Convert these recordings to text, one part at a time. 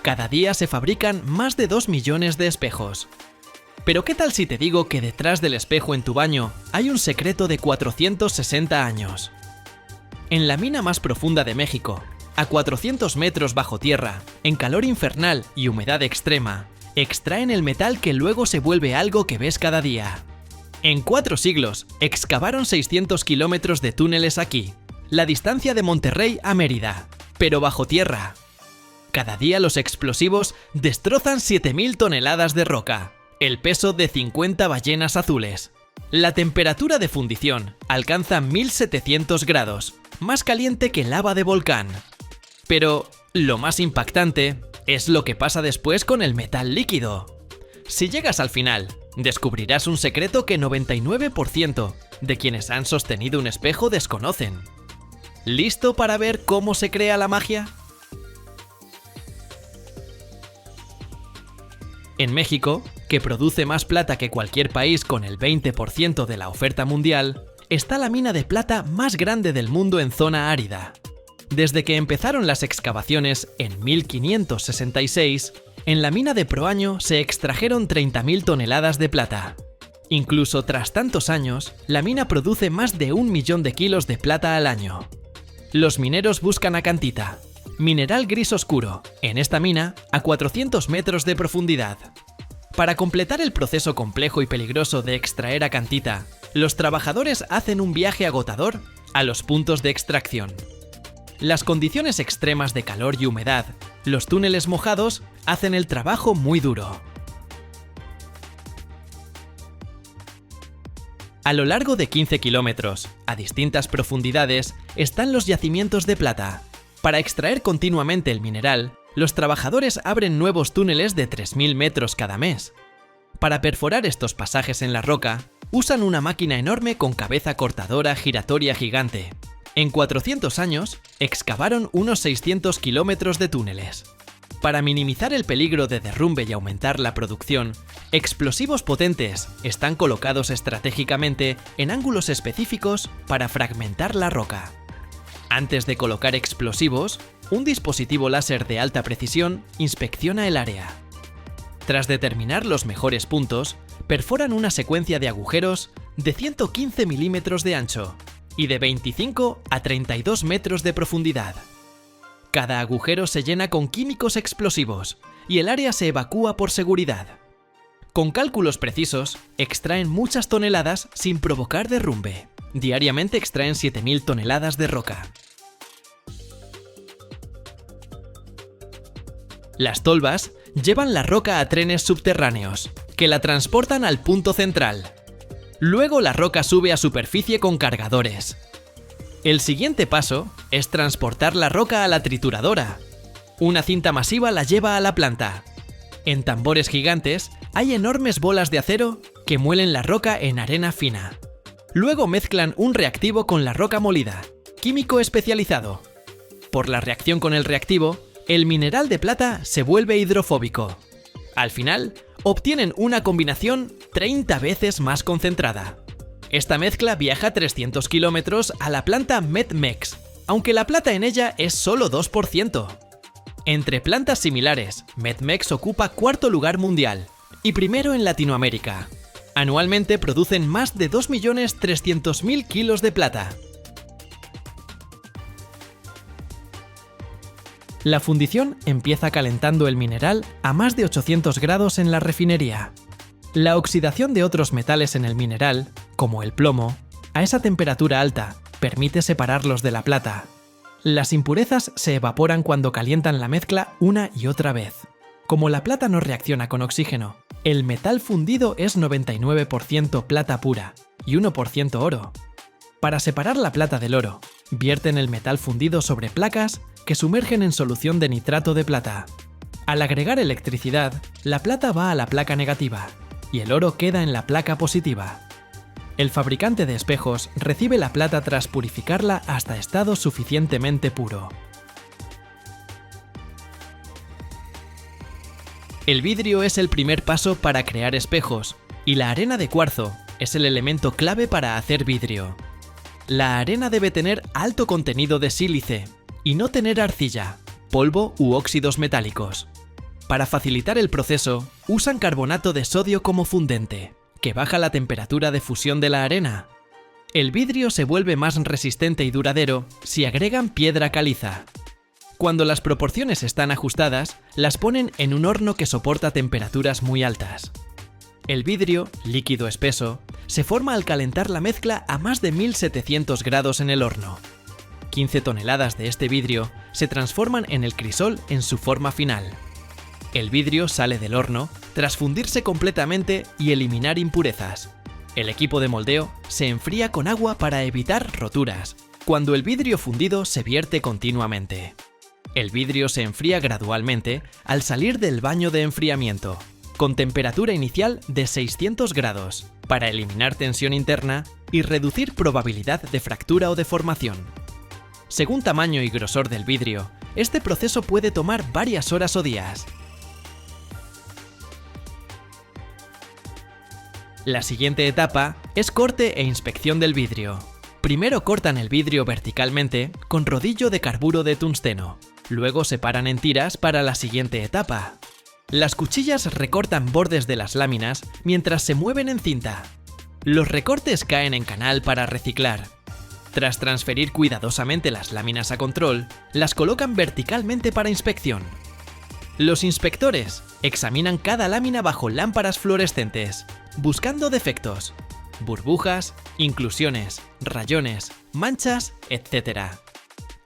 Cada día se fabrican más de 2 millones de espejos. Pero ¿qué tal si te digo que detrás del espejo en tu baño hay un secreto de 460 años? En la mina más profunda de México, a 400 metros bajo tierra, en calor infernal y humedad extrema, extraen el metal que luego se vuelve algo que ves cada día. En 4 siglos, excavaron 600 kilómetros de túneles aquí, la distancia de Monterrey a Mérida, pero bajo tierra. Cada día los explosivos destrozan 7.000 toneladas de roca, el peso de 50 ballenas azules. La temperatura de fundición alcanza 1700 grados, más caliente que lava de volcán. Pero lo más impactante es lo que pasa después con el metal líquido. Si llegas al final, descubrirás un secreto que 99% de quienes han sostenido un espejo desconocen. ¿Listo para ver cómo se crea la magia? En México, que produce más plata que cualquier país con el 20% de la oferta mundial, está la mina de plata más grande del mundo en zona árida. Desde que empezaron las excavaciones en 1566, en la mina de Proaño se extrajeron 30.000 toneladas de plata. Incluso tras tantos años, la mina produce más de 1 millón de kilos de plata al año. Los mineros buscan acantita, mineral gris oscuro, en esta mina a 400 metros de profundidad. Para completar el proceso complejo y peligroso de extraer acantita, los trabajadores hacen un viaje agotador a los puntos de extracción. Las condiciones extremas de calor y humedad, los túneles mojados, hacen el trabajo muy duro. A lo largo de 15 kilómetros, a distintas profundidades, están los yacimientos de plata. Para extraer continuamente el mineral, los trabajadores abren nuevos túneles de 3.000 metros cada mes. Para perforar estos pasajes en la roca, usan una máquina enorme con cabeza cortadora giratoria gigante. En 400 años, excavaron unos 600 kilómetros de túneles. Para minimizar el peligro de derrumbe y aumentar la producción, explosivos potentes están colocados estratégicamente en ángulos específicos para fragmentar la roca. Antes de colocar explosivos, un dispositivo láser de alta precisión inspecciona el área. Tras determinar los mejores puntos, perforan una secuencia de agujeros de 115 milímetros de ancho y de 25 a 32 metros de profundidad. Cada agujero se llena con químicos explosivos y el área se evacúa por seguridad. Con cálculos precisos, extraen muchas toneladas sin provocar derrumbe. Diariamente extraen 7.000 toneladas de roca. Las tolvas llevan la roca a trenes subterráneos, que la transportan al punto central. Luego la roca sube a superficie con cargadores. El siguiente paso es transportar la roca a la trituradora. Una cinta masiva la lleva a la planta. En tambores gigantes hay enormes bolas de acero que muelen la roca en arena fina. Luego mezclan un reactivo con la roca molida, químico especializado. Por la reacción con el reactivo, el mineral de plata se vuelve hidrofóbico. Al final, obtienen una combinación 30 veces más concentrada. Esta mezcla viaja 300 kilómetros a la planta METMEX, aunque la plata en ella es solo 2%. Entre plantas similares, METMEX ocupa 4º lugar mundial y primero en Latinoamérica. Anualmente producen más de 2.300.000 kilos de plata. La fundición empieza calentando el mineral a más de 800 grados en la refinería. La oxidación de otros metales en el mineral, como el plomo, a esa temperatura alta, permite separarlos de la plata. Las impurezas se evaporan cuando calientan la mezcla una y otra vez. Como la plata no reacciona con oxígeno, el metal fundido es 99% plata pura y 1% oro. Para separar la plata del oro, vierten el metal fundido sobre placas que sumergen en solución de nitrato de plata. Al agregar electricidad, la plata va a la placa negativa y el oro queda en la placa positiva. El fabricante de espejos recibe la plata tras purificarla hasta estado suficientemente puro. El vidrio es el primer paso para crear espejos y la arena de cuarzo es el elemento clave para hacer vidrio. La arena debe tener alto contenido de sílice y no tener arcilla, polvo u óxidos metálicos. Para facilitar el proceso, usan carbonato de sodio como fundente, que baja la temperatura de fusión de la arena. El vidrio se vuelve más resistente y duradero si agregan piedra caliza. Cuando las proporciones están ajustadas, las ponen en un horno que soporta temperaturas muy altas. El vidrio, líquido espeso, se forma al calentar la mezcla a más de 1700 grados en el horno. 15 toneladas de este vidrio se transforman en el crisol en su forma final. El vidrio sale del horno tras fundirse completamente y eliminar impurezas. El equipo de moldeo se enfría con agua para evitar roturas, cuando el vidrio fundido se vierte continuamente. El vidrio se enfría gradualmente al salir del baño de enfriamiento, con temperatura inicial de 600 grados, para eliminar tensión interna y reducir probabilidad de fractura o deformación. Según tamaño y grosor del vidrio, este proceso puede tomar varias horas o días. La siguiente etapa es corte e inspección del vidrio. Primero cortan el vidrio verticalmente con rodillo de carburo de tungsteno. Luego separan en tiras para la siguiente etapa. Las cuchillas recortan bordes de las láminas mientras se mueven en cinta. Los recortes caen en canal para reciclar. Tras transferir cuidadosamente las láminas a control, las colocan verticalmente para inspección. Los inspectores examinan cada lámina bajo lámparas fluorescentes, buscando defectos, burbujas, inclusiones, rayones, manchas, etc.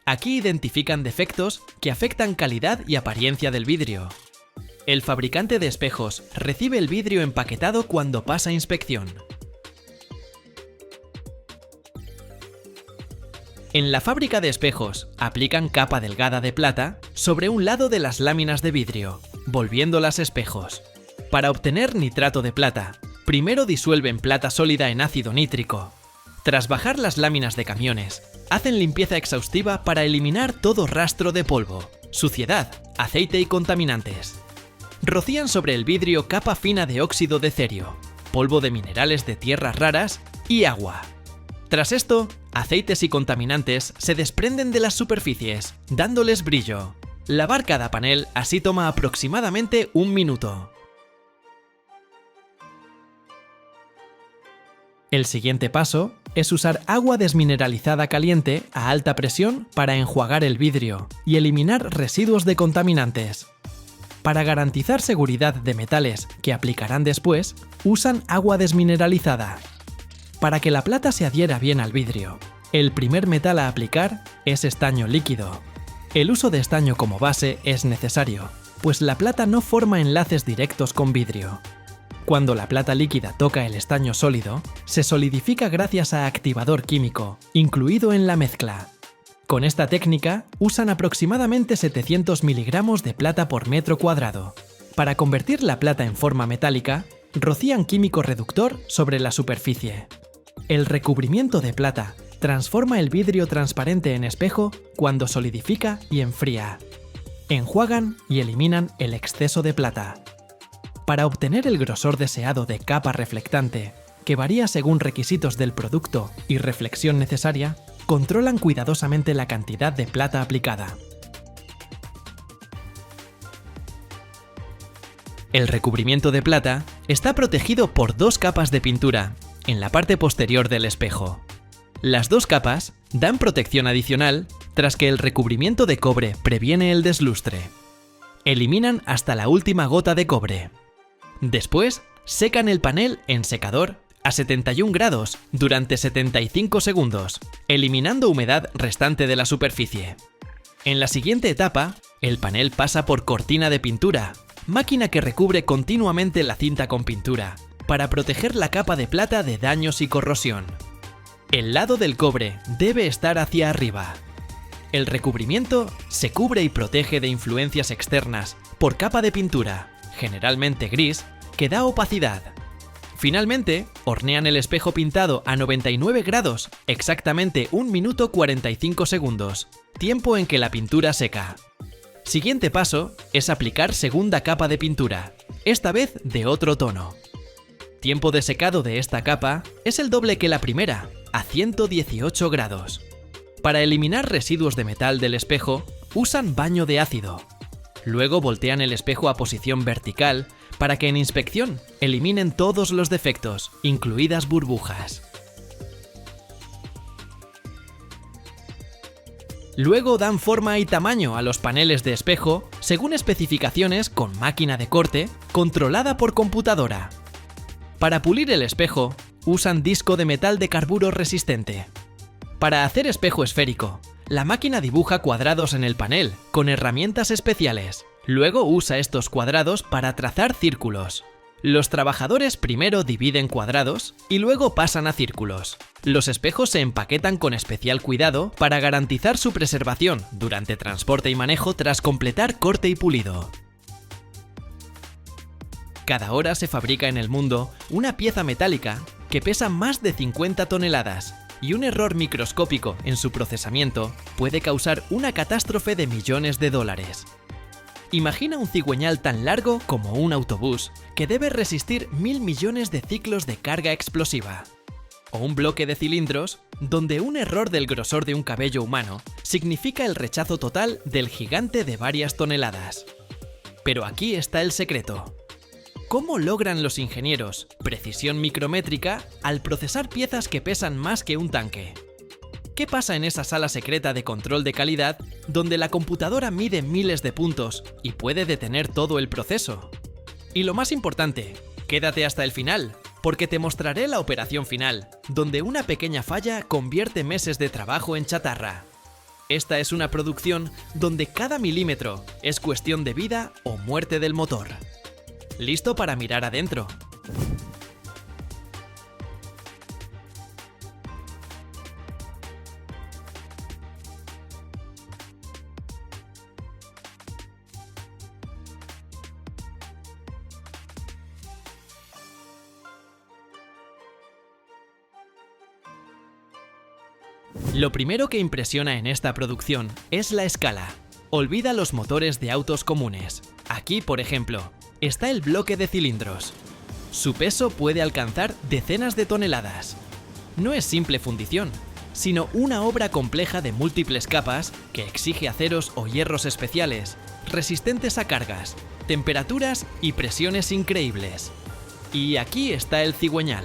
Aquí identifican defectos que afectan calidad y apariencia del vidrio. El fabricante de espejos recibe el vidrio empaquetado cuando pasa inspección. En la fábrica de espejos, aplican capa delgada de plata sobre un lado de las láminas de vidrio, volviéndolas espejos. Para obtener nitrato de plata, primero disuelven plata sólida en ácido nítrico. Tras bajar las láminas de camiones, hacen limpieza exhaustiva para eliminar todo rastro de polvo, suciedad, aceite y contaminantes. Rocían sobre el vidrio capa fina de óxido de cerio, polvo de minerales de tierras raras y agua. Tras esto, aceites y contaminantes se desprenden de las superficies, dándoles brillo. Lavar cada panel así toma aproximadamente 1 minuto. El siguiente paso es usar agua desmineralizada caliente a alta presión para enjuagar el vidrio y eliminar residuos de contaminantes. Para garantizar seguridad de metales que aplicarán después, usan agua desmineralizada. Para que la plata se adhiera bien al vidrio, el primer metal a aplicar es estaño líquido. El uso de estaño como base es necesario, pues la plata no forma enlaces directos con vidrio. Cuando la plata líquida toca el estaño sólido, se solidifica gracias a activador químico, incluido en la mezcla. Con esta técnica, usan aproximadamente 700 miligramos de plata por metro cuadrado. Para convertir la plata en forma metálica, rocían químico reductor sobre la superficie. El recubrimiento de plata transforma el vidrio transparente en espejo cuando solidifica y enfría. Enjuagan y eliminan el exceso de plata. Para obtener el grosor deseado de capa reflectante, que varía según requisitos del producto y reflexión necesaria, controlan cuidadosamente la cantidad de plata aplicada. El recubrimiento de plata está protegido por 2 capas de pintura en la parte posterior del espejo. Las 2 capas dan protección adicional tras que el recubrimiento de cobre previene el deslustre. Eliminan hasta la última gota de cobre. Después, secan el panel en secador a 71 grados durante 75 segundos, eliminando humedad restante de la superficie. En la siguiente etapa, el panel pasa por cortina de pintura, máquina que recubre continuamente la cinta con pintura, para proteger la capa de plata de daños y corrosión. El lado del cobre debe estar hacia arriba. El recubrimiento se cubre y protege de influencias externas por capa de pintura, generalmente gris, que da opacidad. Finalmente, hornean el espejo pintado a 99 grados, exactamente 1 minuto 45 segundos, tiempo en que la pintura seca. Siguiente paso es aplicar segunda capa de pintura, esta vez de otro tono. Tiempo de secado de esta capa es el doble que la primera, a 118 grados. Para eliminar residuos de metal del espejo, usan baño de ácido. Luego voltean el espejo a posición vertical para que en inspección eliminen todos los defectos, incluidas burbujas. Luego dan forma y tamaño a los paneles de espejo según especificaciones con máquina de corte controlada por computadora. Para pulir el espejo, usan disco de metal de carburo resistente. Para hacer espejo esférico, la máquina dibuja cuadrados en el panel con herramientas especiales. Luego usa estos cuadrados para trazar círculos. Los trabajadores primero dividen cuadrados y luego pasan a círculos. Los espejos se empaquetan con especial cuidado para garantizar su preservación durante transporte y manejo tras completar corte y pulido. Cada hora se fabrica en el mundo una pieza metálica que pesa más de 50 toneladas y un error microscópico en su procesamiento puede causar una catástrofe de millones de dólares. Imagina un cigüeñal tan largo como un autobús que debe resistir 1000 millones de ciclos de carga explosiva. O un bloque de cilindros donde un error del grosor de un cabello humano significa el rechazo total del gigante de varias toneladas. Pero aquí está el secreto. ¿Cómo logran los ingenieros precisión micrométrica al procesar piezas que pesan más que un tanque? ¿Qué pasa en esa sala secreta de control de calidad donde la computadora mide miles de puntos y puede detener todo el proceso? Y lo más importante, quédate hasta el final, porque te mostraré la operación final, donde una pequeña falla convierte meses de trabajo en chatarra. Esta es una producción donde cada milímetro es cuestión de vida o muerte del motor. ¿Listo para mirar adentro? Lo primero que impresiona en esta producción es la escala. Olvida los motores de autos comunes. Aquí, por ejemplo, está el bloque de cilindros. Su peso puede alcanzar decenas de toneladas. No es simple fundición, sino una obra compleja de múltiples capas que exige aceros o hierros especiales, resistentes a cargas, temperaturas y presiones increíbles. Y aquí está el cigüeñal.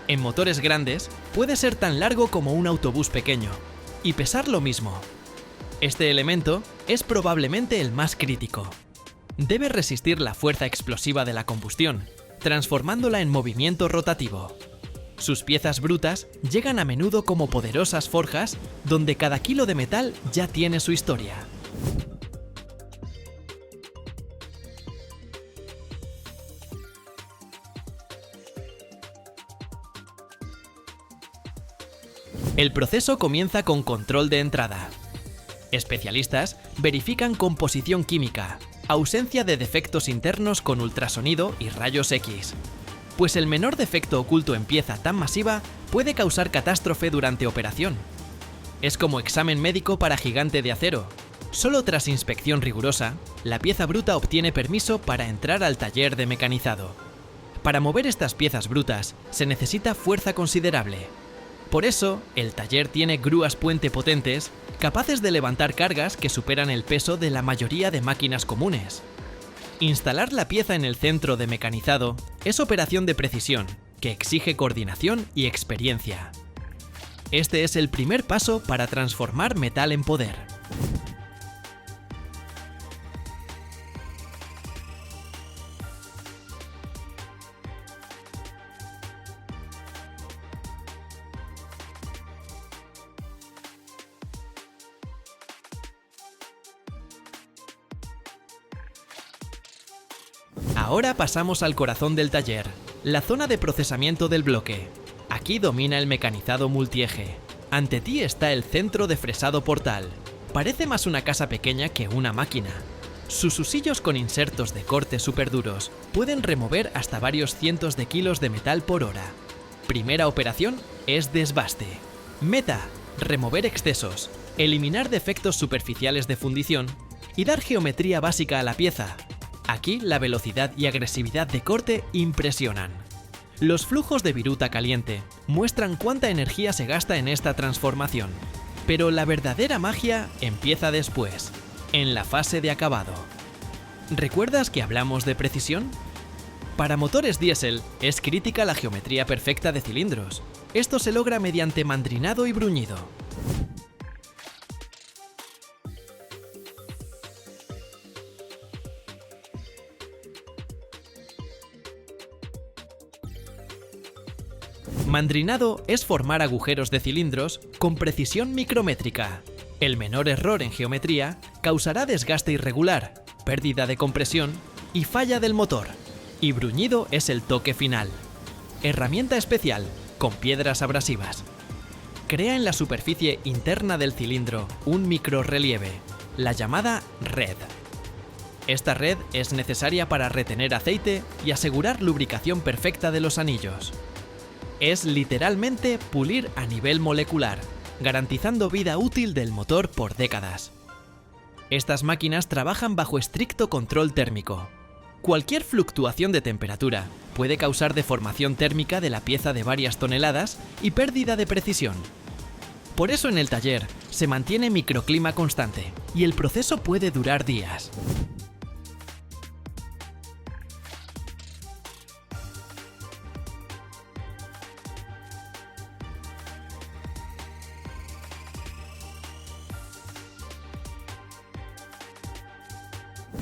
En motores grandes, puede ser tan largo como un autobús pequeño y pesar lo mismo. Este elemento es probablemente el más crítico. Debe resistir la fuerza explosiva de la combustión, transformándola en movimiento rotativo. Sus piezas brutas llegan a menudo como poderosas forjas donde cada kilo de metal ya tiene su historia. El proceso comienza con control de entrada. Especialistas verifican composición química, ausencia de defectos internos con ultrasonido y rayos X, pues el menor defecto oculto en pieza tan masiva puede causar catástrofe durante operación. Es como examen médico para gigante de acero. Solo tras inspección rigurosa, la pieza bruta obtiene permiso para entrar al taller de mecanizado. Para mover estas piezas brutas se necesita fuerza considerable. Por eso, el taller tiene grúas puente potentes, capaces de levantar cargas que superan el peso de la mayoría de máquinas comunes. Instalar la pieza en el centro de mecanizado es operación de precisión, que exige coordinación y experiencia. Este es el primer paso para transformar metal en poder. Ahora pasamos al corazón del taller, la zona de procesamiento del bloque. Aquí domina el mecanizado multieje. Ante ti está el centro de fresado portal. Parece más una casa pequeña que una máquina. Sus husillos con insertos de corte superduros pueden remover hasta varios cientos de kilos de metal por hora. Primera operación es desbaste. Meta: remover excesos, eliminar defectos superficiales de fundición y dar geometría básica a la pieza. Aquí la velocidad y agresividad de corte impresionan. Los flujos de viruta caliente muestran cuánta energía se gasta en esta transformación. Pero la verdadera magia empieza después, en la fase de acabado. ¿Recuerdas que hablamos de precisión? Para motores diésel es crítica la geometría perfecta de cilindros. Esto se logra mediante mandrinado y bruñido. Mandrinado es formar agujeros de cilindros con precisión micrométrica. El menor error en geometría causará desgaste irregular, pérdida de compresión y falla del motor. Y bruñido es el toque final. Herramienta especial, con piedras abrasivas. Crea en la superficie interna del cilindro un microrrelieve, la llamada red. Esta red es necesaria para retener aceite y asegurar lubricación perfecta de los anillos. Es literalmente pulir a nivel molecular, garantizando vida útil del motor por décadas. Estas máquinas trabajan bajo estricto control térmico. Cualquier fluctuación de temperatura puede causar deformación térmica de la pieza de varias toneladas y pérdida de precisión. Por eso en el taller se mantiene microclima constante y el proceso puede durar días.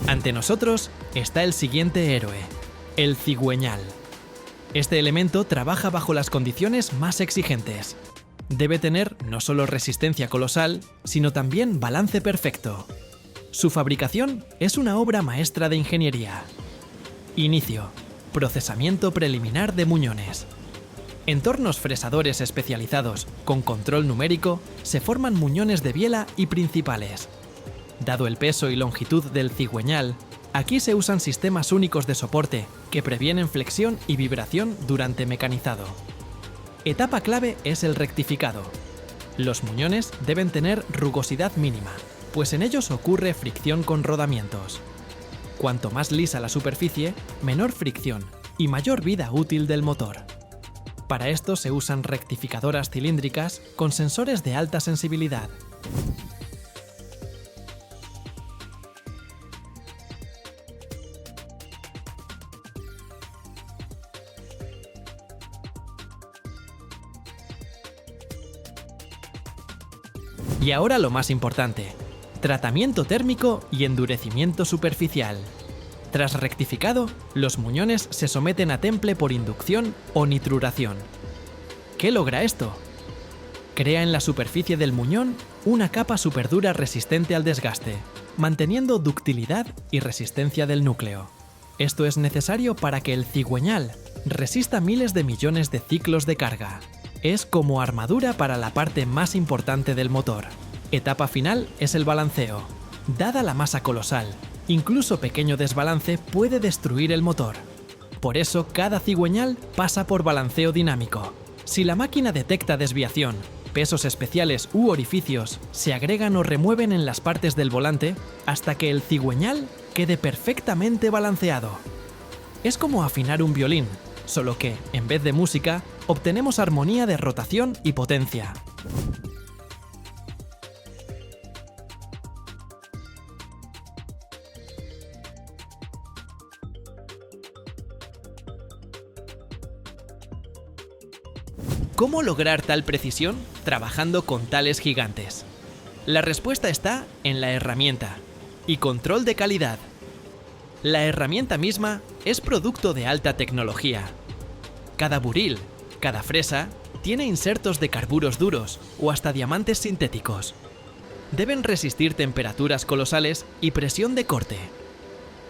Ante nosotros está el siguiente héroe, el cigüeñal. Este elemento trabaja bajo las condiciones más exigentes. Debe tener no solo resistencia colosal, sino también balance perfecto. Su fabricación es una obra maestra de ingeniería. Inicio: procesamiento preliminar de muñones. En tornos fresadores especializados con control numérico se forman muñones de biela y principales. Dado el peso y longitud del cigüeñal, aquí se usan sistemas únicos de soporte que previenen flexión y vibración durante mecanizado. Etapa clave es el rectificado. Los muñones deben tener rugosidad mínima, pues en ellos ocurre fricción con rodamientos. Cuanto más lisa la superficie, menor fricción y mayor vida útil del motor. Para esto se usan rectificadoras cilíndricas con sensores de alta sensibilidad. Y ahora lo más importante: tratamiento térmico y endurecimiento superficial. Tras rectificado, los muñones se someten a temple por inducción o nitruración. ¿Qué logra esto? Crea en la superficie del muñón una capa superdura resistente al desgaste, manteniendo ductilidad y resistencia del núcleo. Esto es necesario para que el cigüeñal resista miles de millones de ciclos de carga. Es como armadura para la parte más importante del motor. Etapa final es el balanceo. Dada la masa colosal, incluso pequeño desbalance puede destruir el motor. Por eso cada cigüeñal pasa por balanceo dinámico. Si la máquina detecta desviación, pesos especiales u orificios se agregan o remueven en las partes del volante hasta que el cigüeñal quede perfectamente balanceado. Es como afinar un violín, solo que, en vez de música, obtenemos armonía de rotación y potencia. ¿Cómo lograr tal precisión trabajando con tales gigantes? La respuesta está en la herramienta y control de calidad. La herramienta misma es producto de alta tecnología. Cada buril, cada fresa, tiene insertos de carburos duros o hasta diamantes sintéticos. Deben resistir temperaturas colosales y presión de corte.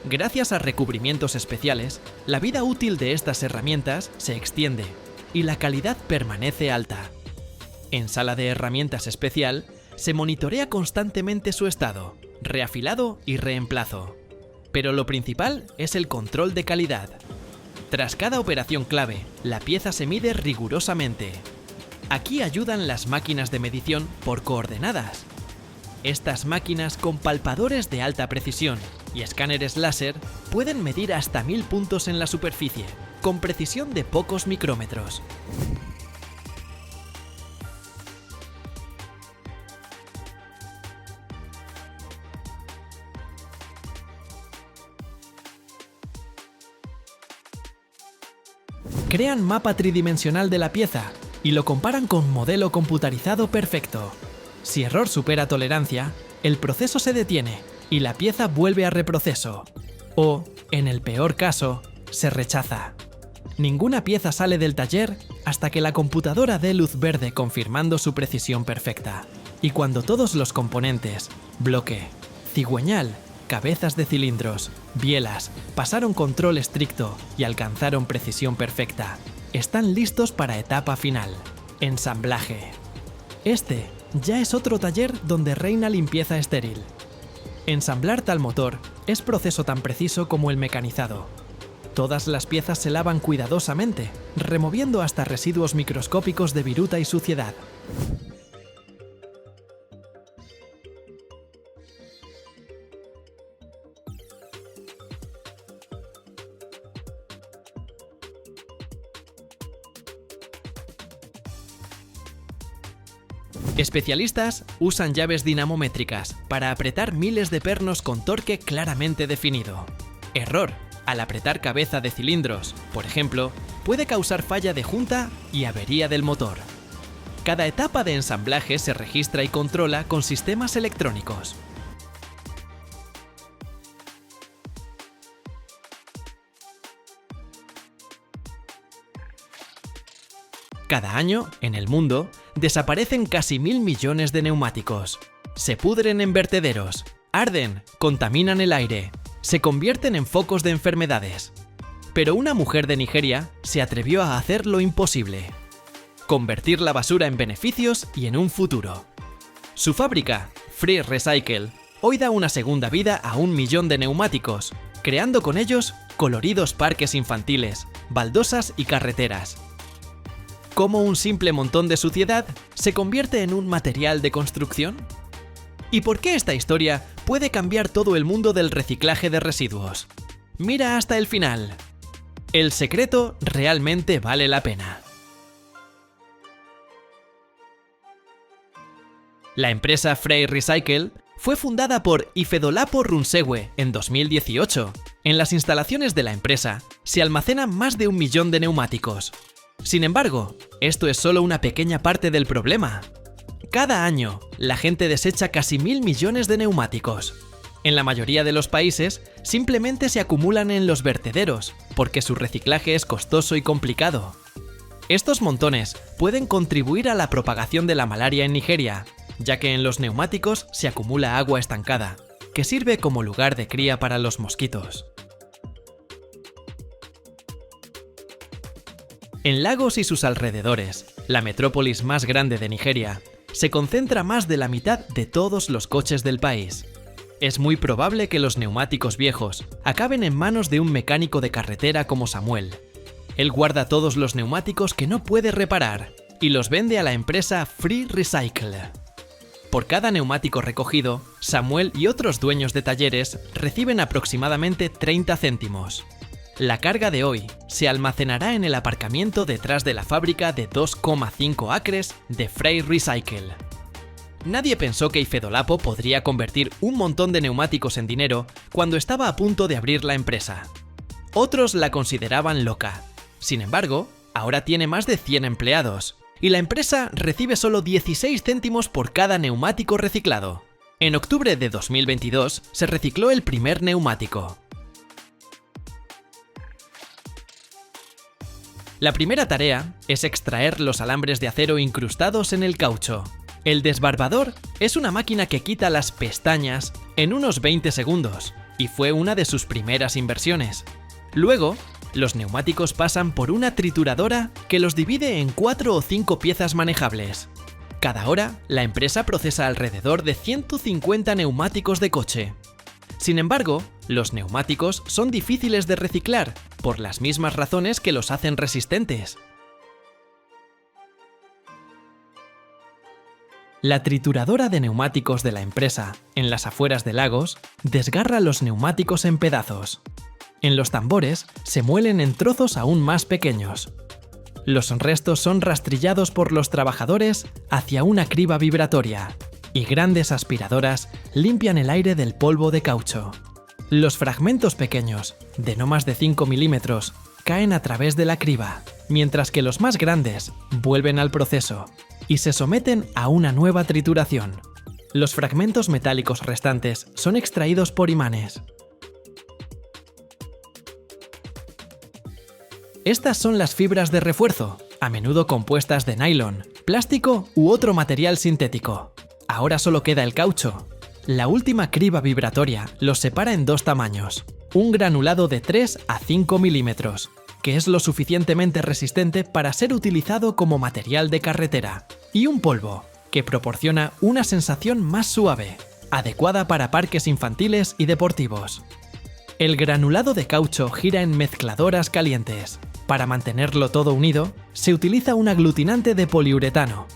Gracias a recubrimientos especiales, la vida útil de estas herramientas se extiende y la calidad permanece alta. En sala de herramientas especial, se monitorea constantemente su estado, reafilado y reemplazo. Pero lo principal es el control de calidad. Tras cada operación clave, la pieza se mide rigurosamente. Aquí ayudan las máquinas de medición por coordenadas. Estas máquinas con palpadores de alta precisión y escáneres láser pueden medir hasta 1000 puntos en la superficie, con precisión de pocos micrómetros. Crean mapa tridimensional de la pieza y lo comparan con modelo computarizado perfecto. Si error supera tolerancia, el proceso se detiene y la pieza vuelve a reproceso. O, en el peor caso, se rechaza. Ninguna pieza sale del taller hasta que la computadora dé luz verde confirmando su precisión perfecta. Y cuando todos los componentes, bloque, cigüeñal, cabezas de cilindros, bielas, pasaron control estricto y alcanzaron precisión perfecta, están listos para etapa final, ensamblaje. Este ya es otro taller donde reina limpieza estéril. Ensamblar tal motor es proceso tan preciso como el mecanizado. Todas las piezas se lavan cuidadosamente, removiendo hasta residuos microscópicos de viruta y suciedad. Especialistas usan llaves dinamométricas para apretar miles de pernos con torque claramente definido. Error al apretar cabeza de cilindros, por ejemplo, puede causar falla de junta y avería del motor. Cada etapa de ensamblaje se registra y controla con sistemas electrónicos. Cada año, en el mundo, desaparecen casi 1.000 millones de neumáticos. Se pudren en vertederos, arden, contaminan el aire, se convierten en focos de enfermedades. Pero una mujer de Nigeria se atrevió a hacer lo imposible: convertir la basura en beneficios y en un futuro. Su fábrica, Free Recycle, hoy da una segunda vida a 1 millón de neumáticos, creando con ellos coloridos parques infantiles, baldosas y carreteras. ¿Cómo un simple montón de suciedad se convierte en un material de construcción? ¿Y por qué esta historia puede cambiar todo el mundo del reciclaje de residuos? Mira hasta el final. El secreto realmente vale la pena. La empresa Free Recycle fue fundada por Ifedolapo Runsewe en 2018. En las instalaciones de la empresa se almacenan más de 1 millón de neumáticos. Sin embargo, esto es solo una pequeña parte del problema. Cada año, la gente desecha casi 1.000 millones de neumáticos. En la mayoría de los países, simplemente se acumulan en los vertederos, porque su reciclaje es costoso y complicado. Estos montones pueden contribuir a la propagación de la malaria en Nigeria, ya que en los neumáticos se acumula agua estancada, que sirve como lugar de cría para los mosquitos. En Lagos y sus alrededores, la metrópolis más grande de Nigeria, se concentra más de la mitad de todos los coches del país. Es muy probable que los neumáticos viejos acaben en manos de un mecánico de carretera como Samuel. Él guarda todos los neumáticos que no puede reparar y los vende a la empresa Free Recycle. Por cada neumático recogido, Samuel y otros dueños de talleres reciben aproximadamente 30 céntimos. La carga de hoy se almacenará en el aparcamiento detrás de la fábrica de 2,5 acres de Free Recycle. Nadie pensó que Ifedolapo podría convertir un montón de neumáticos en dinero cuando estaba a punto de abrir la empresa. Otros la consideraban loca. Sin embargo, ahora tiene más de 100 empleados, y la empresa recibe solo 16 céntimos por cada neumático reciclado. En octubre de 2022 se recicló el primer neumático. La primera tarea es extraer los alambres de acero incrustados en el caucho. El desbarbador es una máquina que quita las pestañas en unos 20 segundos y fue una de sus primeras inversiones. Luego, los neumáticos pasan por una trituradora que los divide en 4 o 5 piezas manejables. Cada hora, la empresa procesa alrededor de 150 neumáticos de coche. Sin embargo, los neumáticos son difíciles de reciclar por las mismas razones que los hacen resistentes. La trituradora de neumáticos de la empresa, en las afueras de Lagos, desgarra los neumáticos en pedazos. En los tambores se muelen en trozos aún más pequeños. Los restos son rastrillados por los trabajadores hacia una criba vibratoria, y grandes aspiradoras limpian el aire del polvo de caucho. Los fragmentos pequeños, de no más de 5 milímetros, caen a través de la criba, mientras que los más grandes vuelven al proceso y se someten a una nueva trituración. Los fragmentos metálicos restantes son extraídos por imanes. Estas son las fibras de refuerzo, a menudo compuestas de nylon, plástico u otro material sintético. Ahora solo queda el caucho. La última criba vibratoria los separa en dos tamaños: un granulado de 3 a 5 milímetros, que es lo suficientemente resistente para ser utilizado como material de carretera, y un polvo, que proporciona una sensación más suave, adecuada para parques infantiles y deportivos. El granulado de caucho gira en mezcladoras calientes. Para mantenerlo todo unido, se utiliza un aglutinante de poliuretano.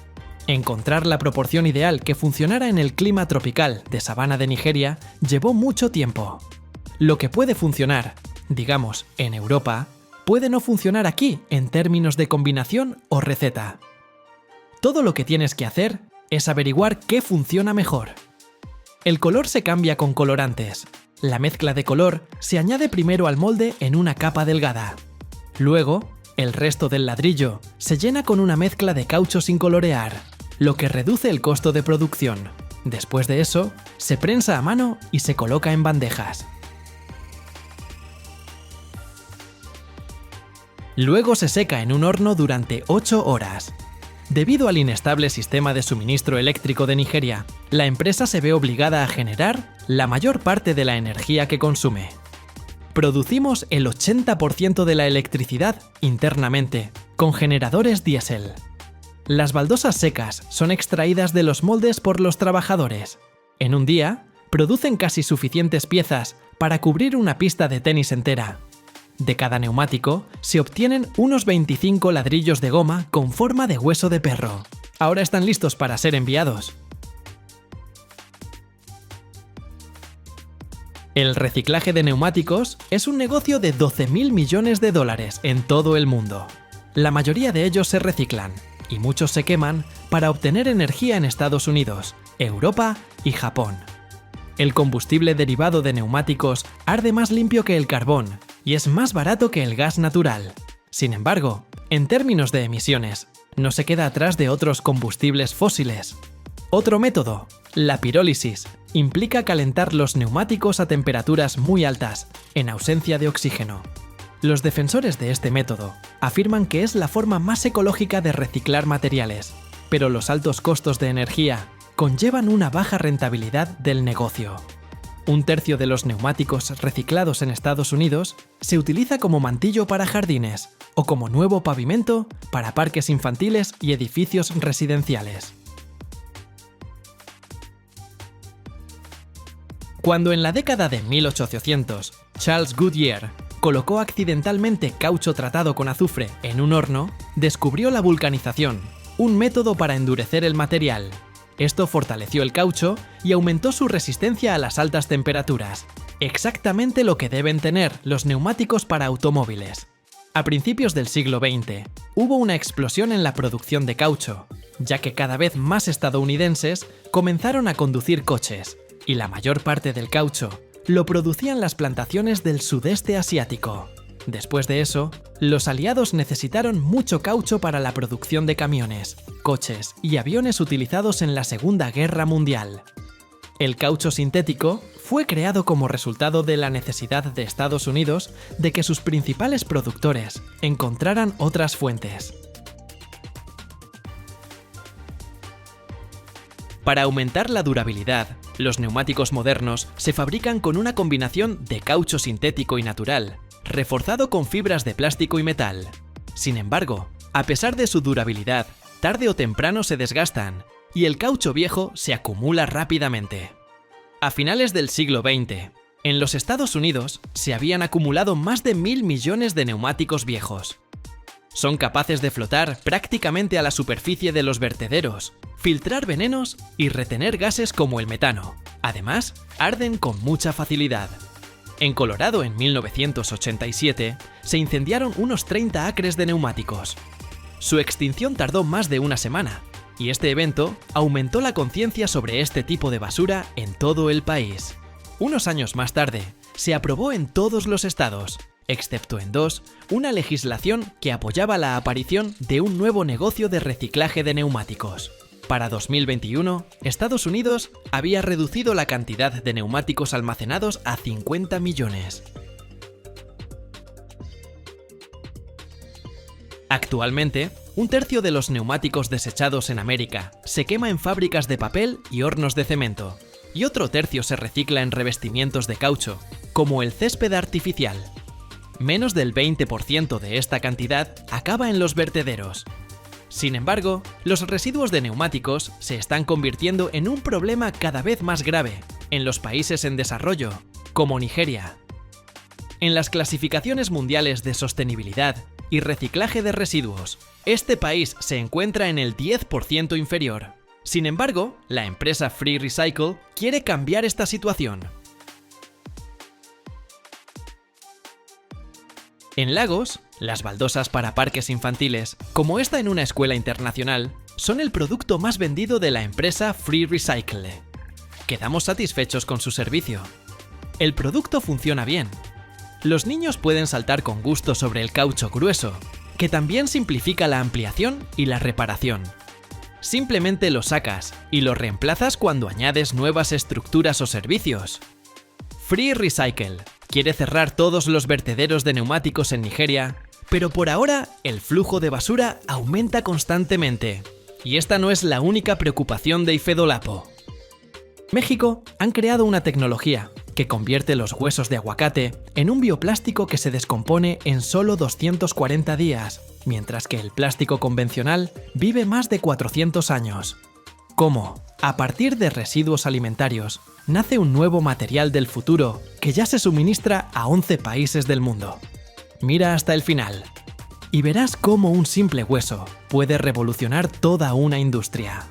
Encontrar la proporción ideal que funcionara en el clima tropical de sabana de Nigeria llevó mucho tiempo. Lo que puede funcionar, digamos, en Europa, puede no funcionar aquí en términos de combinación o receta. Todo lo que tienes que hacer es averiguar qué funciona mejor. El color se cambia con colorantes. La mezcla de color se añade primero al molde en una capa delgada. Luego, el resto del ladrillo se llena con una mezcla de caucho sin colorear, lo que reduce el costo de producción. Después de eso, se prensa a mano y se coloca en bandejas. Luego se seca en un horno durante 8 horas. Debido al inestable sistema de suministro eléctrico de Nigeria, la empresa se ve obligada a generar la mayor parte de la energía que consume. Producimos el 80% de la electricidad internamente, con generadores diésel. Las baldosas secas son extraídas de los moldes por los trabajadores. En un día, producen casi suficientes piezas para cubrir una pista de tenis entera. De cada neumático, se obtienen unos 25 ladrillos de goma con forma de hueso de perro. Ahora están listos para ser enviados. El reciclaje de neumáticos es un negocio de 12.000 millones de dólares en todo el mundo. La mayoría de ellos se reciclan, y muchos se queman para obtener energía en Estados Unidos, Europa y Japón. El combustible derivado de neumáticos arde más limpio que el carbón y es más barato que el gas natural. Sin embargo, en términos de emisiones, no se queda atrás de otros combustibles fósiles. Otro método, la pirólisis, implica calentar los neumáticos a temperaturas muy altas, en ausencia de oxígeno. Los defensores de este método afirman que es la forma más ecológica de reciclar materiales, pero los altos costos de energía conllevan una baja rentabilidad del negocio. Un tercio de los neumáticos reciclados en Estados Unidos se utiliza como mantillo para jardines o como nuevo pavimento para parques infantiles y edificios residenciales. Cuando en la década de 1800 Charles Goodyear colocó accidentalmente caucho tratado con azufre en un horno, descubrió la vulcanización, un método para endurecer el material. Esto fortaleció el caucho y aumentó su resistencia a las altas temperaturas, exactamente lo que deben tener los neumáticos para automóviles. A principios del siglo XX, hubo una explosión en la producción de caucho, ya que cada vez más estadounidenses comenzaron a conducir coches, y la mayor parte del caucho lo producían las plantaciones del sudeste asiático. Después de eso, los aliados necesitaron mucho caucho para la producción de camiones, coches y aviones utilizados en la Segunda Guerra Mundial. El caucho sintético fue creado como resultado de la necesidad de Estados Unidos de que sus principales productores encontraran otras fuentes. Para aumentar la durabilidad, los neumáticos modernos se fabrican con una combinación de caucho sintético y natural, reforzado con fibras de plástico y metal. Sin embargo, a pesar de su durabilidad, tarde o temprano se desgastan, y el caucho viejo se acumula rápidamente. A finales del siglo XX, en los Estados Unidos se habían acumulado más de 1.000 millones de neumáticos viejos. Son capaces de flotar prácticamente a la superficie de los vertederos, filtrar venenos y retener gases como el metano. Además, arden con mucha facilidad. En Colorado, en 1987, se incendiaron unos 30 acres de neumáticos. Su extinción tardó más de una semana, y este evento aumentó la conciencia sobre este tipo de basura en todo el país. Unos años más tarde, se aprobó en todos los estados, excepto en dos, una legislación que apoyaba la aparición de un nuevo negocio de reciclaje de neumáticos. Para 2021, Estados Unidos había reducido la cantidad de neumáticos almacenados a 50 millones. Actualmente, un tercio de los neumáticos desechados en América se quema en fábricas de papel y hornos de cemento, y otro tercio se recicla en revestimientos de caucho, como el césped artificial. Menos del 20% de esta cantidad acaba en los vertederos. Sin embargo, los residuos de neumáticos se están convirtiendo en un problema cada vez más grave en los países en desarrollo, como Nigeria. En las clasificaciones mundiales de sostenibilidad y reciclaje de residuos, este país se encuentra en el 10% inferior. Sin embargo, la empresa Free Recycle quiere cambiar esta situación. En Lagos, las baldosas para parques infantiles, como esta en una escuela internacional, son el producto más vendido de la empresa Free Recycle. Quedamos satisfechos con su servicio. El producto funciona bien. Los niños pueden saltar con gusto sobre el caucho grueso, que también simplifica la ampliación y la reparación. Simplemente lo sacas y lo reemplazas cuando añades nuevas estructuras o servicios. Free Recycle quiere cerrar todos los vertederos de neumáticos en Nigeria, pero por ahora el flujo de basura aumenta constantemente. Y esta no es la única preocupación de Ifedolapo. México han creado una tecnología que convierte los huesos de aguacate en un bioplástico que se descompone en solo 240 días, mientras que el plástico convencional vive más de 400 años. ¿Cómo? A partir de residuos alimentarios, nace un nuevo material del futuro que ya se suministra a 11 países del mundo. Mira hasta el final y verás cómo un simple hueso puede revolucionar toda una industria.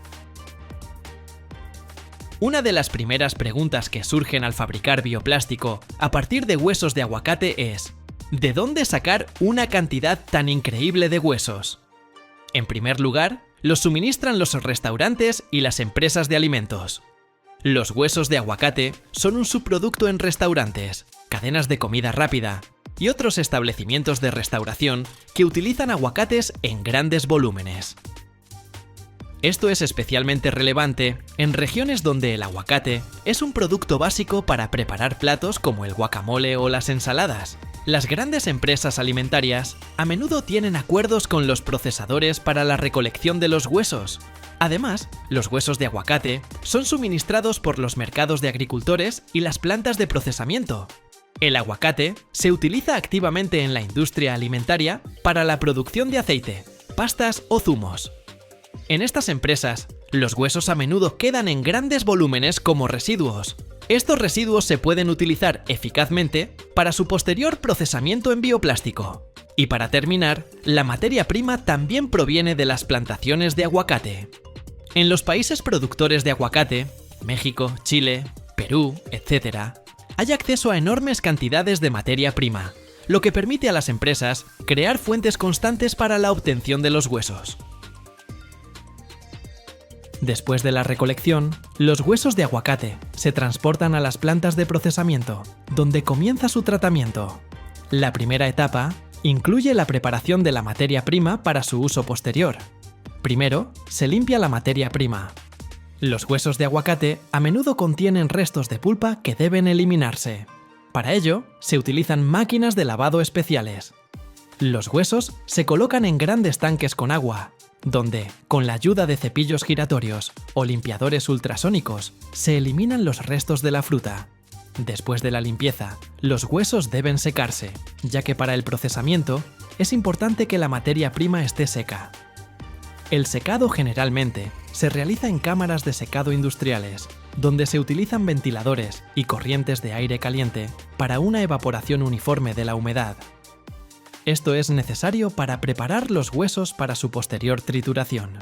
Una de las primeras preguntas que surgen al fabricar bioplástico a partir de huesos de aguacate es: ¿de dónde sacar una cantidad tan increíble de huesos? En primer lugar, los suministran los restaurantes y las empresas de alimentos. Los huesos de aguacate son un subproducto en restaurantes, cadenas de comida rápida y otros establecimientos de restauración que utilizan aguacates en grandes volúmenes. Esto es especialmente relevante en regiones donde el aguacate es un producto básico para preparar platos como el guacamole o las ensaladas. Las grandes empresas alimentarias a menudo tienen acuerdos con los procesadores para la recolección de los huesos. Además, los huesos de aguacate son suministrados por los mercados de agricultores y las plantas de procesamiento. El aguacate se utiliza activamente en la industria alimentaria para la producción de aceite, pastas o zumos. En estas empresas, los huesos a menudo quedan en grandes volúmenes como residuos. Estos residuos se pueden utilizar eficazmente para su posterior procesamiento en bioplástico. Y para terminar, la materia prima también proviene de las plantaciones de aguacate. En los países productores de aguacate, México, Chile, Perú, etc., hay acceso a enormes cantidades de materia prima, lo que permite a las empresas crear fuentes constantes para la obtención de los huesos. Después de la recolección, los huesos de aguacate se transportan a las plantas de procesamiento, donde comienza su tratamiento. La primera etapa incluye la preparación de la materia prima para su uso posterior. Primero, se limpia la materia prima. Los huesos de aguacate a menudo contienen restos de pulpa que deben eliminarse. Para ello, se utilizan máquinas de lavado especiales. Los huesos se colocan en grandes tanques con agua, donde, con la ayuda de cepillos giratorios o limpiadores ultrasónicos, se eliminan los restos de la fruta. Después de la limpieza, los huesos deben secarse, ya que para el procesamiento es importante que la materia prima esté seca. El secado generalmente se realiza en cámaras de secado industriales, donde se utilizan ventiladores y corrientes de aire caliente para una evaporación uniforme de la humedad. Esto es necesario para preparar los huesos para su posterior trituración.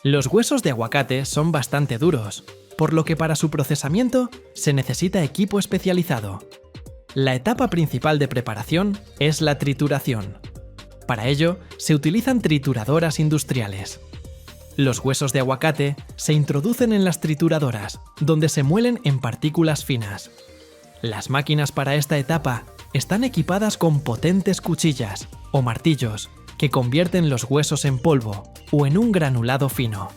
Los huesos de aguacate son bastante duros, por lo que para su procesamiento se necesita equipo especializado. La etapa principal de preparación es la trituración. Para ello, se utilizan trituradoras industriales. Los huesos de aguacate se introducen en las trituradoras, donde se muelen en partículas finas. Las máquinas para esta etapa están equipadas con potentes cuchillas o martillos que convierten los huesos en polvo o en un granulado fino.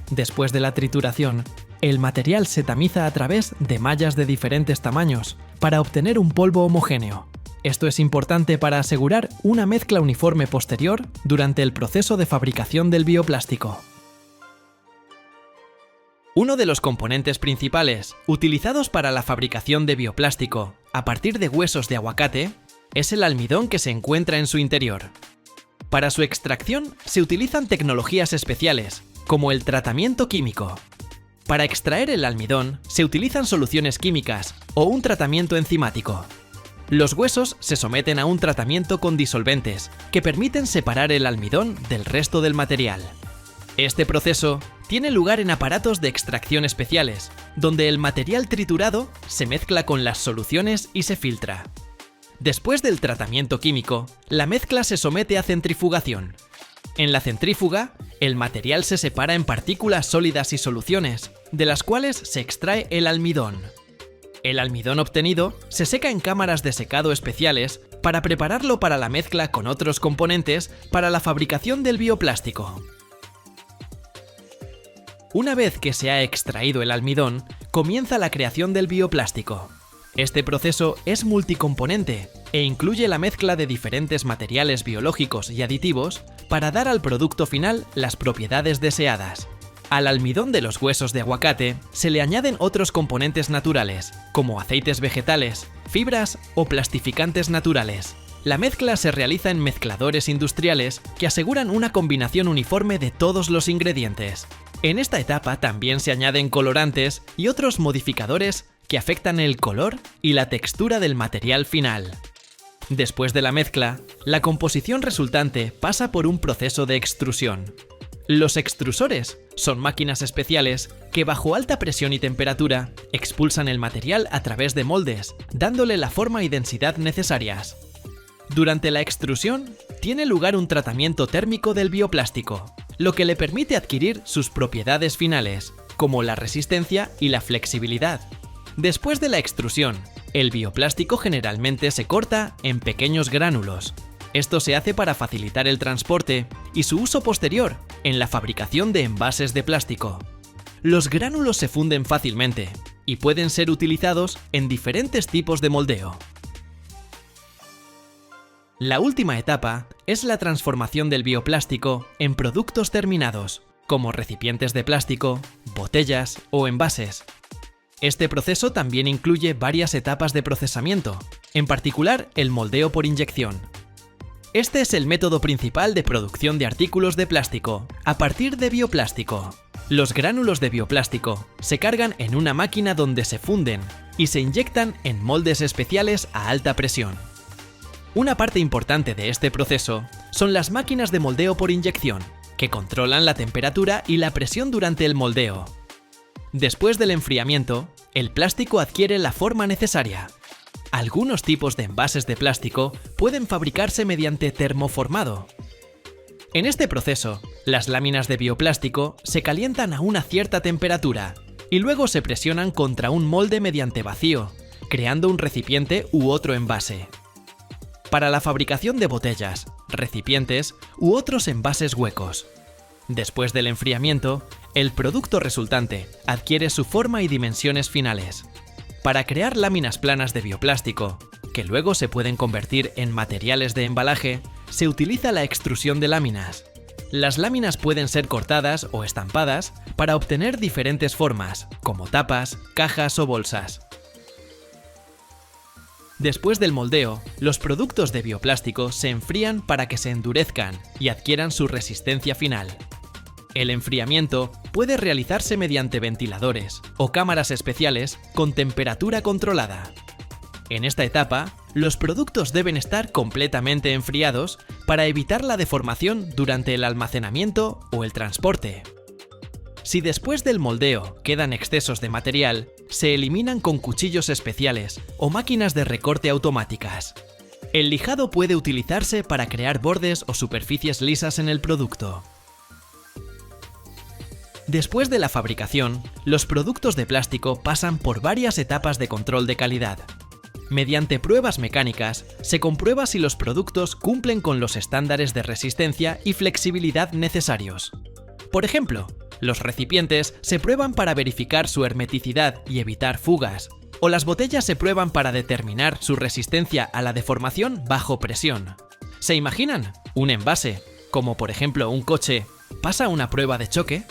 Después de la trituración, el material se tamiza a través de mallas de diferentes tamaños para obtener un polvo homogéneo. Esto es importante para asegurar una mezcla uniforme posterior durante el proceso de fabricación del bioplástico. Uno de los componentes principales utilizados para la fabricación de bioplástico a partir de huesos de aguacate es el almidón que se encuentra en su interior. Para su extracción se utilizan tecnologías especiales, como el tratamiento químico. Para extraer el almidón se utilizan soluciones químicas o un tratamiento enzimático. Los huesos se someten a un tratamiento con disolventes que permiten separar el almidón del resto del material. Este proceso tiene lugar en aparatos de extracción especiales, donde el material triturado se mezcla con las soluciones y se filtra. Después del tratamiento químico, la mezcla se somete a centrifugación. En la centrífuga, el material se separa en partículas sólidas y soluciones, de las cuales se extrae el almidón. El almidón obtenido se seca en cámaras de secado especiales para prepararlo para la mezcla con otros componentes para la fabricación del bioplástico. Una vez que se ha extraído el almidón, comienza la creación del bioplástico. Este proceso es multicomponente e incluye la mezcla de diferentes materiales biológicos y aditivos para dar al producto final las propiedades deseadas. Al almidón de los huesos de aguacate se le añaden otros componentes naturales, como aceites vegetales, fibras o plastificantes naturales. La mezcla se realiza en mezcladores industriales que aseguran una combinación uniforme de todos los ingredientes. En esta etapa también se añaden colorantes y otros modificadores que afectan el color y la textura del material final. Después de la mezcla, la composición resultante pasa por un proceso de extrusión. Los extrusores son máquinas especiales que bajo alta presión y temperatura expulsan el material a través de moldes, dándole la forma y densidad necesarias. Durante la extrusión, tiene lugar un tratamiento térmico del bioplástico, lo que le permite adquirir sus propiedades finales, como la resistencia y la flexibilidad. Después de la extrusión, el bioplástico generalmente se corta en pequeños gránulos. Esto se hace para facilitar el transporte y su uso posterior en la fabricación de envases de plástico. Los gránulos se funden fácilmente y pueden ser utilizados en diferentes tipos de moldeo. La última etapa es la transformación del bioplástico en productos terminados, como recipientes de plástico, botellas o envases. Este proceso también incluye varias etapas de procesamiento, en particular el moldeo por inyección. Este es el método principal de producción de artículos de plástico, a partir de bioplástico. Los gránulos de bioplástico se cargan en una máquina donde se funden y se inyectan en moldes especiales a alta presión. Una parte importante de este proceso son las máquinas de moldeo por inyección, que controlan la temperatura y la presión durante el moldeo. Después del enfriamiento, el plástico adquiere la forma necesaria. Algunos tipos de envases de plástico pueden fabricarse mediante termoformado. En este proceso, las láminas de bioplástico se calientan a una cierta temperatura y luego se presionan contra un molde mediante vacío, creando un recipiente u otro envase. Para la fabricación de botellas, recipientes u otros envases huecos. Después del enfriamiento, el producto resultante adquiere su forma y dimensiones finales. Para crear láminas planas de bioplástico, que luego se pueden convertir en materiales de embalaje, se utiliza la extrusión de láminas. Las láminas pueden ser cortadas o estampadas para obtener diferentes formas, como tapas, cajas o bolsas. Después del moldeo, los productos de bioplástico se enfrían para que se endurezcan y adquieran su resistencia final. El enfriamiento puede realizarse mediante ventiladores o cámaras especiales con temperatura controlada. En esta etapa, los productos deben estar completamente enfriados para evitar la deformación durante el almacenamiento o el transporte. Si después del moldeo quedan excesos de material, se eliminan con cuchillos especiales o máquinas de recorte automáticas. El lijado puede utilizarse para crear bordes o superficies lisas en el producto. Después de la fabricación, los productos de plástico pasan por varias etapas de control de calidad. Mediante pruebas mecánicas, se comprueba si los productos cumplen con los estándares de resistencia y flexibilidad necesarios. Por ejemplo, los recipientes se prueban para verificar su hermeticidad y evitar fugas, o las botellas se prueban para determinar su resistencia a la deformación bajo presión. ¿Se imaginan? Un envase, como por ejemplo un coche, pasa una prueba de choque.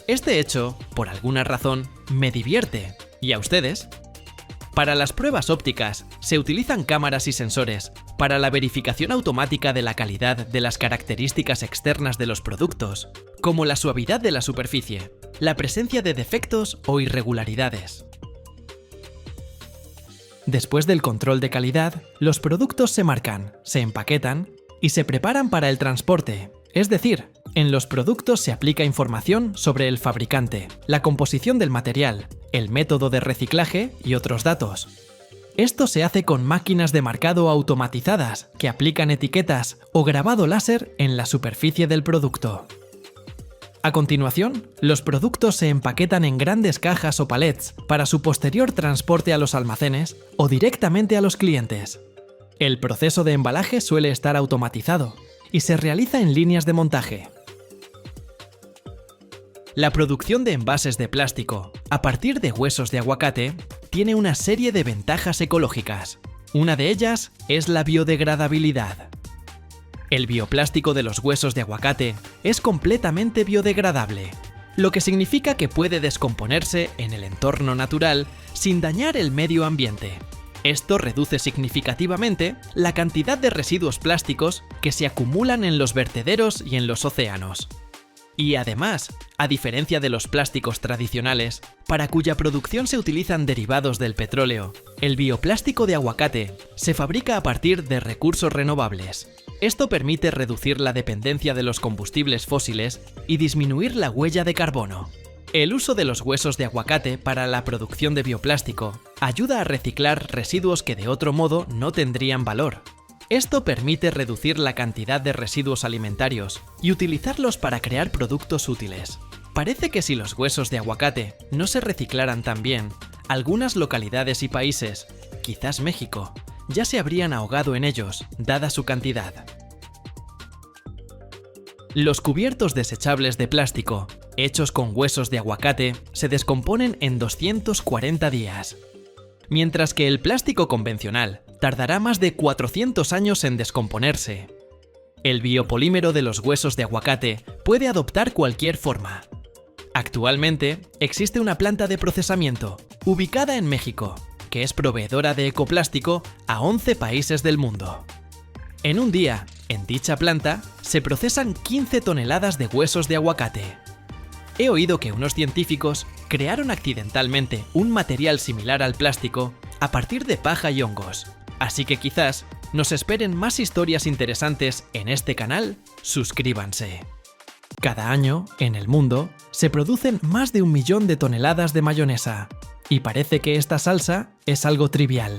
Este hecho, por alguna razón, me divierte. ¿Y a ustedes? Para las pruebas ópticas, se utilizan cámaras y sensores para la verificación automática de la calidad de las características externas de los productos, como la suavidad de la superficie, la presencia de defectos o irregularidades. Después del control de calidad, los productos se marcan, se empaquetan y se preparan para el transporte, es decir, en los productos se aplica información sobre el fabricante, la composición del material, el método de reciclaje y otros datos. Esto se hace con máquinas de marcado automatizadas que aplican etiquetas o grabado láser en la superficie del producto. A continuación, los productos se empaquetan en grandes cajas o palets para su posterior transporte a los almacenes o directamente a los clientes. El proceso de embalaje suele estar automatizado y se realiza en líneas de montaje. La producción de envases de plástico a partir de huesos de aguacate tiene una serie de ventajas ecológicas. Una de ellas es la biodegradabilidad. El bioplástico de los huesos de aguacate es completamente biodegradable, lo que significa que puede descomponerse en el entorno natural sin dañar el medio ambiente. Esto reduce significativamente la cantidad de residuos plásticos que se acumulan en los vertederos y en los océanos. Y además, a diferencia de los plásticos tradicionales, para cuya producción se utilizan derivados del petróleo, el bioplástico de aguacate se fabrica a partir de recursos renovables. Esto permite reducir la dependencia de los combustibles fósiles y disminuir la huella de carbono. El uso de los huesos de aguacate para la producción de bioplástico ayuda a reciclar residuos que de otro modo no tendrían valor. Esto permite reducir la cantidad de residuos alimentarios y utilizarlos para crear productos útiles. Parece que si los huesos de aguacate no se reciclaran tan bien, algunas localidades y países, quizás México, ya se habrían ahogado en ellos, dada su cantidad. Los cubiertos desechables de plástico, hechos con huesos de aguacate, se descomponen en 240 días, mientras que el plástico convencional tardará más de 400 años en descomponerse. El biopolímero de los huesos de aguacate puede adoptar cualquier forma. Actualmente, existe una planta de procesamiento, ubicada en México, que es proveedora de ecoplástico a 11 países del mundo. En un día, en dicha planta, se procesan 15 toneladas de huesos de aguacate. He oído que unos científicos crearon accidentalmente un material similar al plástico a partir de paja y hongos. Así que quizás nos esperen más historias interesantes en este canal. Suscríbanse. Cada año, en el mundo, se producen más de 1 millón de toneladas de mayonesa. Y parece que esta salsa es algo trivial.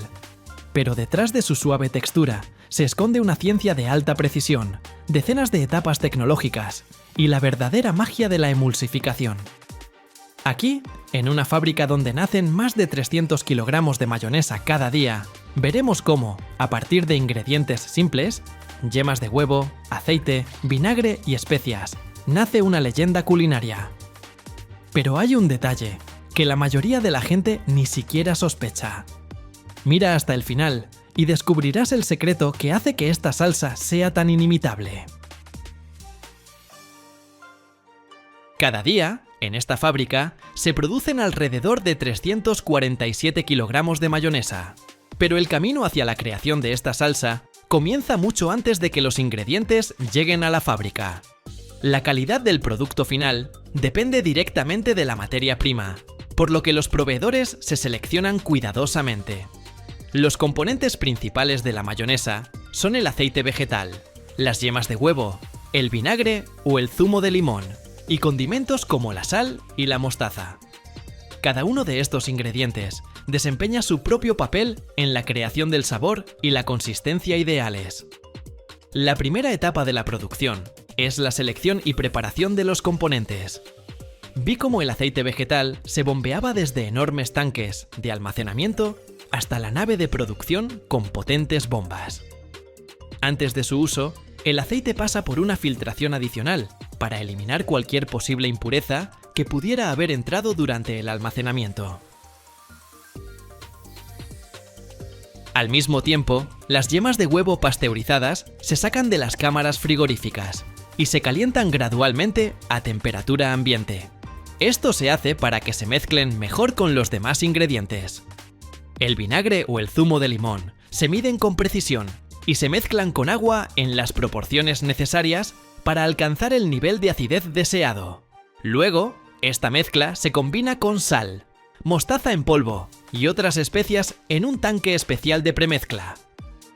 Pero detrás de su suave textura se esconde una ciencia de alta precisión, decenas de etapas tecnológicas y la verdadera magia de la emulsificación. Aquí, en una fábrica donde nacen más de 300 kilogramos de mayonesa cada día, veremos cómo, a partir de ingredientes simples, yemas de huevo, aceite, vinagre y especias, nace una leyenda culinaria. Pero hay un detalle que la mayoría de la gente ni siquiera sospecha. Mira hasta el final y descubrirás el secreto que hace que esta salsa sea tan inimitable. Cada día, en esta fábrica, se producen alrededor de 347 kilogramos de mayonesa. Pero el camino hacia la creación de esta salsa comienza mucho antes de que los ingredientes lleguen a la fábrica. La calidad del producto final depende directamente de la materia prima, por lo que los proveedores se seleccionan cuidadosamente. Los componentes principales de la mayonesa son el aceite vegetal, las yemas de huevo, el vinagre o el zumo de limón, y condimentos como la sal y la mostaza. Cada uno de estos ingredientes desempeña su propio papel en la creación del sabor y la consistencia ideales. La primera etapa de la producción es la selección y preparación de los componentes. vi cómo el aceite vegetal se bombeaba desde enormes tanques de almacenamiento hasta la nave de producción con potentes bombas. Antes de su uso, el aceite pasa por una filtración adicional para eliminar cualquier posible impureza que pudiera haber entrado durante el almacenamiento. Al mismo tiempo, las yemas de huevo pasteurizadas se sacan de las cámaras frigoríficas y se calientan gradualmente a temperatura ambiente. Esto se hace para que se mezclen mejor con los demás ingredientes. El vinagre o el zumo de limón se miden con precisión y se mezclan con agua en las proporciones necesarias para alcanzar el nivel de acidez deseado. Luego, esta mezcla se combina con sal, mostaza en polvo y otras especias en un tanque especial de premezcla.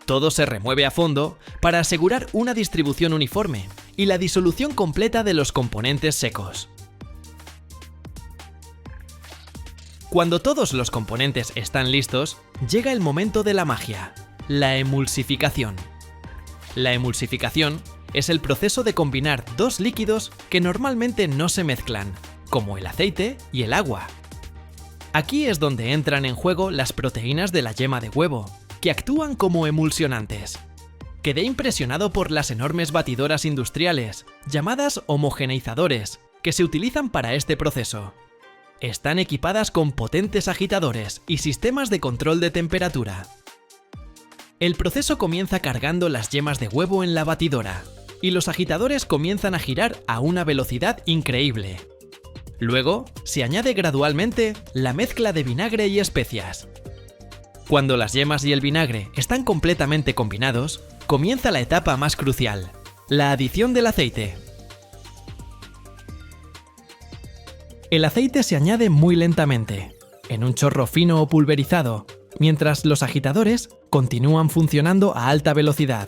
Todo se remueve a fondo para asegurar una distribución uniforme y la disolución completa de los componentes secos. Cuando todos los componentes están listos, llega el momento de la magia, la emulsificación. La emulsificación es el proceso de combinar dos líquidos que normalmente no se mezclan, como el aceite y el agua. Aquí es donde entran en juego las proteínas de la yema de huevo, que actúan como emulsionantes. Quedé impresionado por las enormes batidoras industriales, llamadas homogeneizadores, que se utilizan para este proceso. Están equipadas con potentes agitadores y sistemas de control de temperatura. El proceso comienza cargando las yemas de huevo en la batidora, y los agitadores comienzan a girar a una velocidad increíble. Luego, se añade gradualmente la mezcla de vinagre y especias. Cuando las yemas y el vinagre están completamente combinados, comienza la etapa más crucial, la adición del aceite. El aceite se añade muy lentamente, en un chorro fino o pulverizado, mientras los agitadores continúan funcionando a alta velocidad.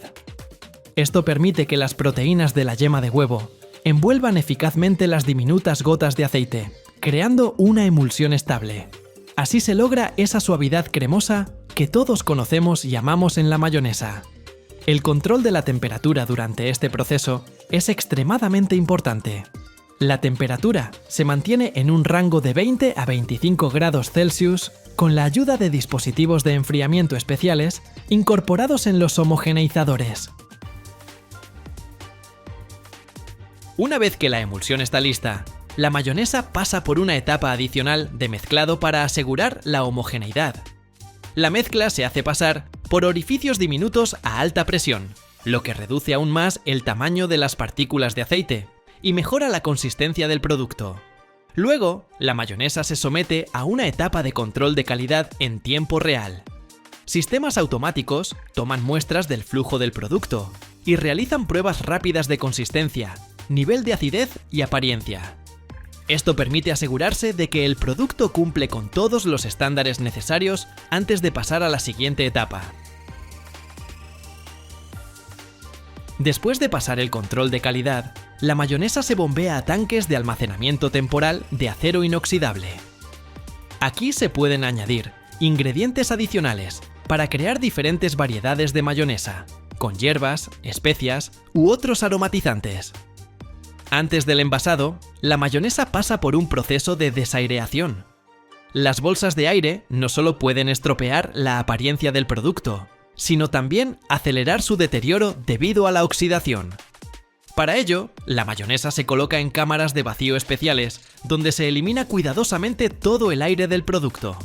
Esto permite que las proteínas de la yema de huevo envuelvan eficazmente las diminutas gotas de aceite, creando una emulsión estable. Así se logra esa suavidad cremosa que todos conocemos y amamos en la mayonesa. El control de la temperatura durante este proceso es extremadamente importante. La temperatura se mantiene en un rango de 20 a 25 grados Celsius con la ayuda de dispositivos de enfriamiento especiales incorporados en los homogeneizadores. Una vez que la emulsión está lista, la mayonesa pasa por una etapa adicional de mezclado para asegurar la homogeneidad. La mezcla se hace pasar por orificios diminutos a alta presión, lo que reduce aún más el tamaño de las partículas de aceite y mejora la consistencia del producto. Luego, la mayonesa se somete a una etapa de control de calidad en tiempo real. Sistemas automáticos toman muestras del flujo del producto y realizan pruebas rápidas de consistencia, nivel de acidez y apariencia. Esto permite asegurarse de que el producto cumple con todos los estándares necesarios antes de pasar a la siguiente etapa. Después de pasar el control de calidad, la mayonesa se bombea a tanques de almacenamiento temporal de acero inoxidable. Aquí se pueden añadir ingredientes adicionales para crear diferentes variedades de mayonesa, con hierbas, especias u otros aromatizantes. Antes del envasado, la mayonesa pasa por un proceso de desaireación. Las bolsas de aire no solo pueden estropear la apariencia del producto, sino también acelerar su deterioro debido a la oxidación. Para ello, la mayonesa se coloca en cámaras de vacío especiales, donde se elimina cuidadosamente todo el aire del producto.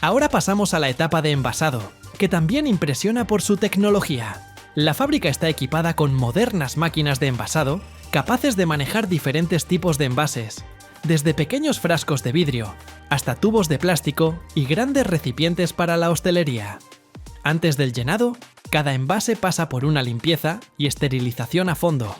Ahora pasamos a la etapa de envasado, que también impresiona por su tecnología. La fábrica está equipada con modernas máquinas de envasado, capaces de manejar diferentes tipos de envases, desde pequeños frascos de vidrio, hasta tubos de plástico y grandes recipientes para la hostelería. Antes del llenado, cada envase pasa por una limpieza y esterilización a fondo.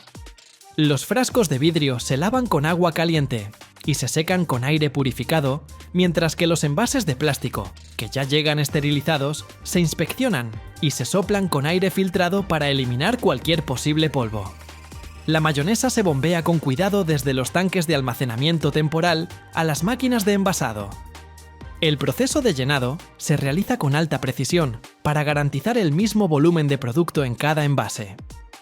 Los frascos de vidrio se lavan con agua caliente y se secan con aire purificado, mientras que los envases de plástico, que ya llegan esterilizados, se inspeccionan y se soplan con aire filtrado para eliminar cualquier posible polvo. La mayonesa se bombea con cuidado desde los tanques de almacenamiento temporal a las máquinas de envasado. El proceso de llenado se realiza con alta precisión para garantizar el mismo volumen de producto en cada envase.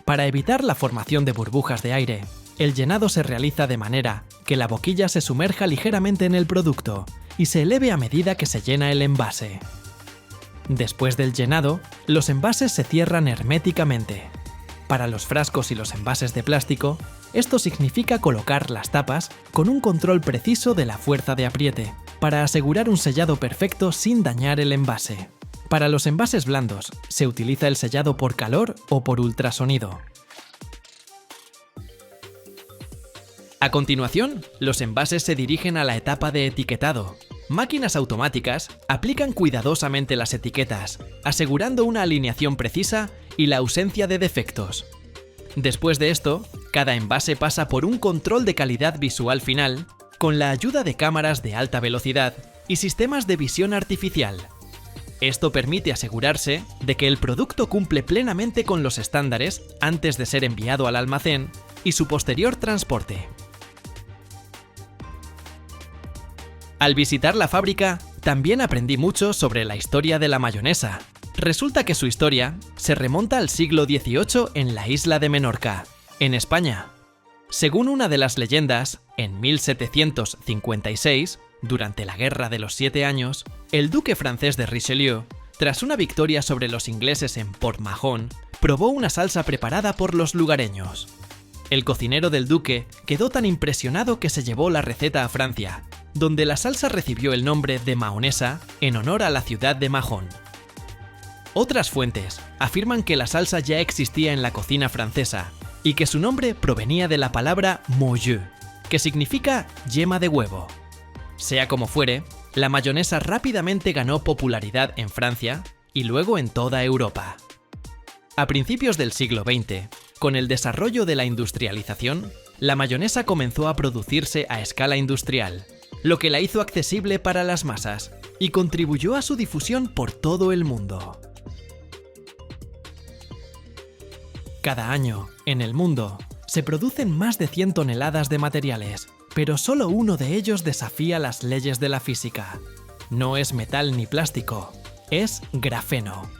Para evitar la formación de burbujas de aire, El llenado se realiza de manera que la boquilla se sumerja ligeramente en el producto y se eleve a medida que se llena el envase. Después del llenado, los envases se cierran herméticamente. Para los frascos y los envases de plástico, esto significa colocar las tapas con un control preciso de la fuerza de apriete, para asegurar un sellado perfecto sin dañar el envase. Para los envases blandos, se utiliza el sellado por calor o por ultrasonido. A continuación, los envases se dirigen a la etapa de etiquetado. Máquinas automáticas aplican cuidadosamente las etiquetas, asegurando una alineación precisa y la ausencia de defectos. Después de esto, cada envase pasa por un control de calidad visual final con la ayuda de cámaras de alta velocidad y sistemas de visión artificial. Esto permite asegurarse de que el producto cumple plenamente con los estándares antes de ser enviado al almacén y su posterior transporte. Al visitar la fábrica, también aprendí mucho sobre la historia de la mayonesa. Resulta que su historia se remonta al siglo XVIII en la isla de Menorca, en España. Según una de las leyendas, en 1756, durante la Guerra de los 7 Años, el duque francés de Richelieu, tras una victoria sobre los ingleses en Port Mahon, probó una salsa preparada por los lugareños. El cocinero del duque quedó tan impresionado que se llevó la receta a Francia, donde la salsa recibió el nombre de mahonesa en honor a la ciudad de Mahón. Otras fuentes afirman que la salsa ya existía en la cocina francesa y que su nombre provenía de la palabra moelleux, que significa yema de huevo. Sea como fuere, la mayonesa rápidamente ganó popularidad en Francia y luego en toda Europa. A principios del siglo XX, con el desarrollo de la industrialización, la mayonesa comenzó a producirse a escala industrial, lo que la hizo accesible para las masas y contribuyó a su difusión por todo el mundo. Cada año, en el mundo, se producen más de 100 toneladas de materiales, pero solo uno de ellos desafía las leyes de la física. No es metal ni plástico, es grafeno,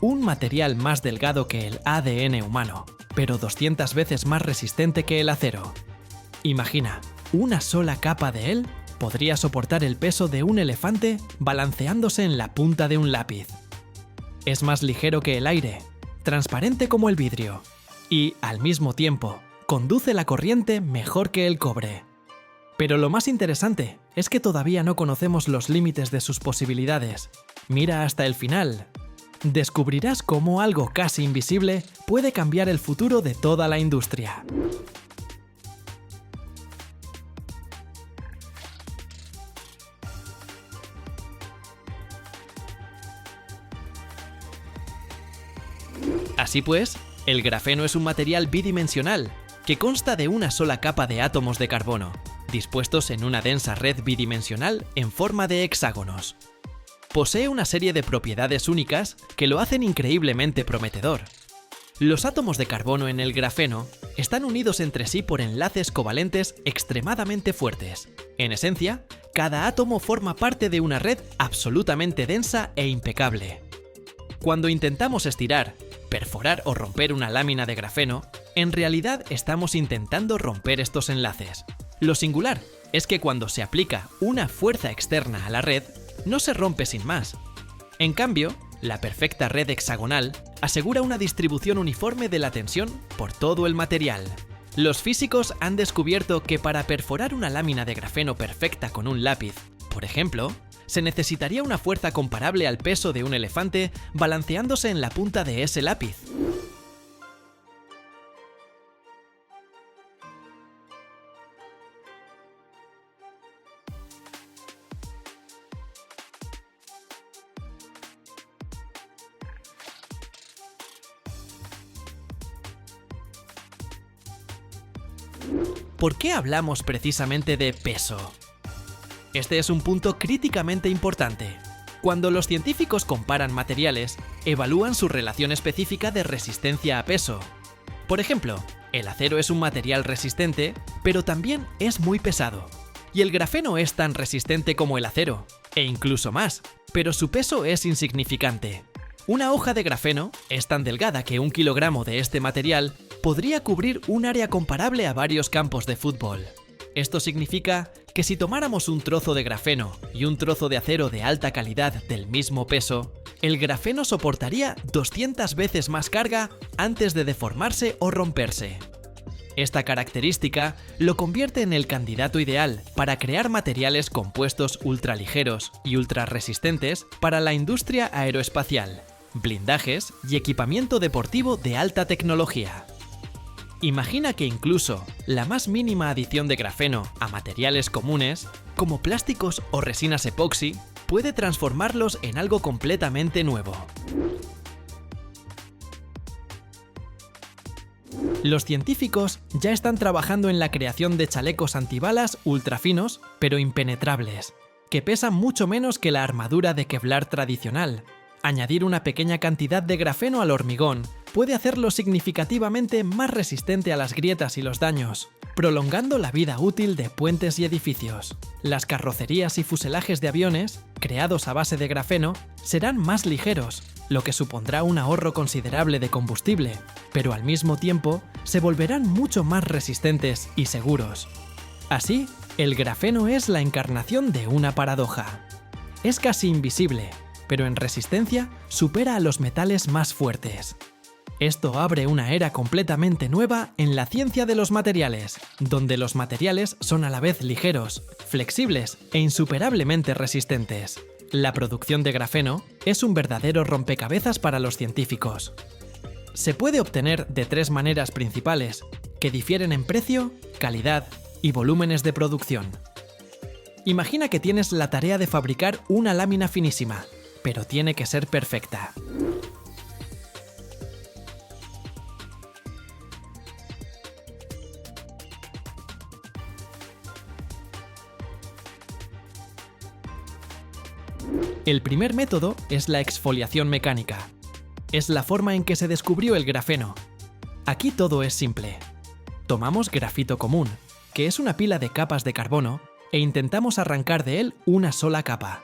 un material más delgado que el ADN humano, pero 200 veces más resistente que el acero. Imagina, una sola capa de él podría soportar el peso de un elefante balanceándose en la punta de un lápiz. Es más ligero que el aire, transparente como el vidrio, y, al mismo tiempo, conduce la corriente mejor que el cobre. Pero lo más interesante es que todavía no conocemos los límites de sus posibilidades. Mira hasta el final. Descubrirás cómo algo casi invisible puede cambiar el futuro de toda la industria. Así pues, el grafeno es un material bidimensional que consta de una sola capa de átomos de carbono, dispuestos en una densa red bidimensional en forma de hexágonos. Posee una serie de propiedades únicas que lo hacen increíblemente prometedor. Los átomos de carbono en el grafeno están unidos entre sí por enlaces covalentes extremadamente fuertes. En esencia, cada átomo forma parte de una red absolutamente densa e impecable. Cuando intentamos estirar, perforar o romper una lámina de grafeno, en realidad estamos intentando romper estos enlaces. Lo singular es que cuando se aplica una fuerza externa a la red, no se rompe sin más. En cambio, la perfecta red hexagonal asegura una distribución uniforme de la tensión por todo el material. Los físicos han descubierto que para perforar una lámina de grafeno perfecta con un lápiz, por ejemplo, se necesitaría una fuerza comparable al peso de un elefante balanceándose en la punta de ese lápiz. ¿Por qué hablamos precisamente de peso? Este es un punto críticamente importante. Cuando los científicos comparan materiales, evalúan su relación específica de resistencia a peso. Por ejemplo, el acero es un material resistente, pero también es muy pesado. Y el grafeno es tan resistente como el acero, e incluso más, pero su peso es insignificante. Una hoja de grafeno es tan delgada que 1 kilogramo de este material podría cubrir un área comparable a varios campos de fútbol. Esto significa que si tomáramos un trozo de grafeno y un trozo de acero de alta calidad del mismo peso, el grafeno soportaría 200 veces más carga antes de deformarse o romperse. Esta característica lo convierte en el candidato ideal para crear materiales compuestos ultraligeros y ultrarresistentes para la industria aeroespacial, blindajes y equipamiento deportivo de alta tecnología. Imagina que incluso la más mínima adición de grafeno a materiales comunes, como plásticos o resinas epoxi, puede transformarlos en algo completamente nuevo. Los científicos ya están trabajando en la creación de chalecos antibalas ultrafinos, pero impenetrables, que pesan mucho menos que la armadura de Kevlar tradicional. Añadir una pequeña cantidad de grafeno al hormigón puede hacerlo significativamente más resistente a las grietas y los daños, prolongando la vida útil de puentes y edificios. Las carrocerías y fuselajes de aviones, creados a base de grafeno, serán más ligeros, lo que supondrá un ahorro considerable de combustible, pero al mismo tiempo se volverán mucho más resistentes y seguros. Así, el grafeno es la encarnación de una paradoja. Es casi invisible, pero en resistencia supera a los metales más fuertes. Esto abre una era completamente nueva en la ciencia de los materiales, donde los materiales son a la vez ligeros, flexibles e insuperablemente resistentes. La producción de grafeno es un verdadero rompecabezas para los científicos. Se puede obtener de tres maneras principales, que difieren en precio, calidad y volúmenes de producción. Imagina que tienes la tarea de fabricar una lámina finísima, pero tiene que ser perfecta. El primer método es la exfoliación mecánica. Es la forma en que se descubrió el grafeno. Aquí todo es simple. Tomamos grafito común, que es una pila de capas de carbono, e intentamos arrancar de él una sola capa.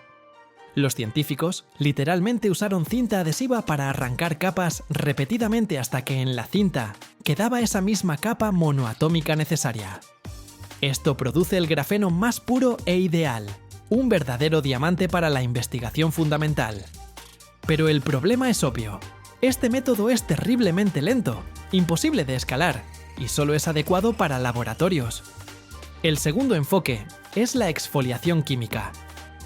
Los científicos literalmente usaron cinta adhesiva para arrancar capas repetidamente hasta que en la cinta quedaba esa misma capa monoatómica necesaria. Esto produce el grafeno más puro e ideal, un verdadero diamante para la investigación fundamental. Pero el problema es obvio. Este método es terriblemente lento, imposible de escalar, y solo es adecuado para laboratorios. El segundo enfoque es la exfoliación química.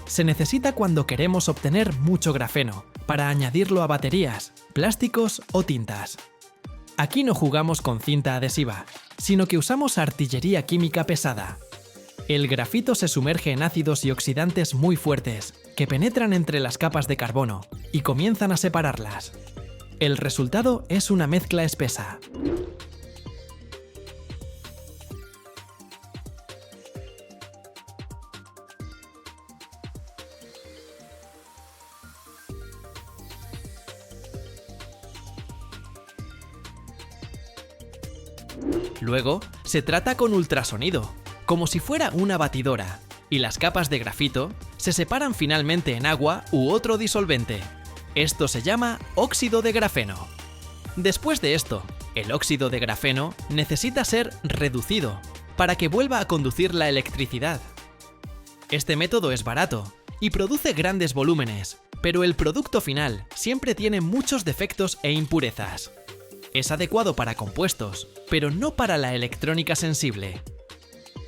Se necesita cuando queremos obtener mucho grafeno, para añadirlo a baterías, plásticos o tintas. Aquí no jugamos con cinta adhesiva, sino que usamos artillería química pesada. El grafito se sumerge en ácidos y oxidantes muy fuertes, que penetran entre las capas de carbono y comienzan a separarlas. El resultado es una mezcla espesa. Luego, se trata con ultrasonido, como si fuera una batidora, y las capas de grafito se separan finalmente en agua u otro disolvente. Esto se llama óxido de grafeno. Después de esto, el óxido de grafeno necesita ser reducido para que vuelva a conducir la electricidad. Este método es barato y produce grandes volúmenes, pero el producto final siempre tiene muchos defectos e impurezas. Es adecuado para compuestos, pero no para la electrónica sensible.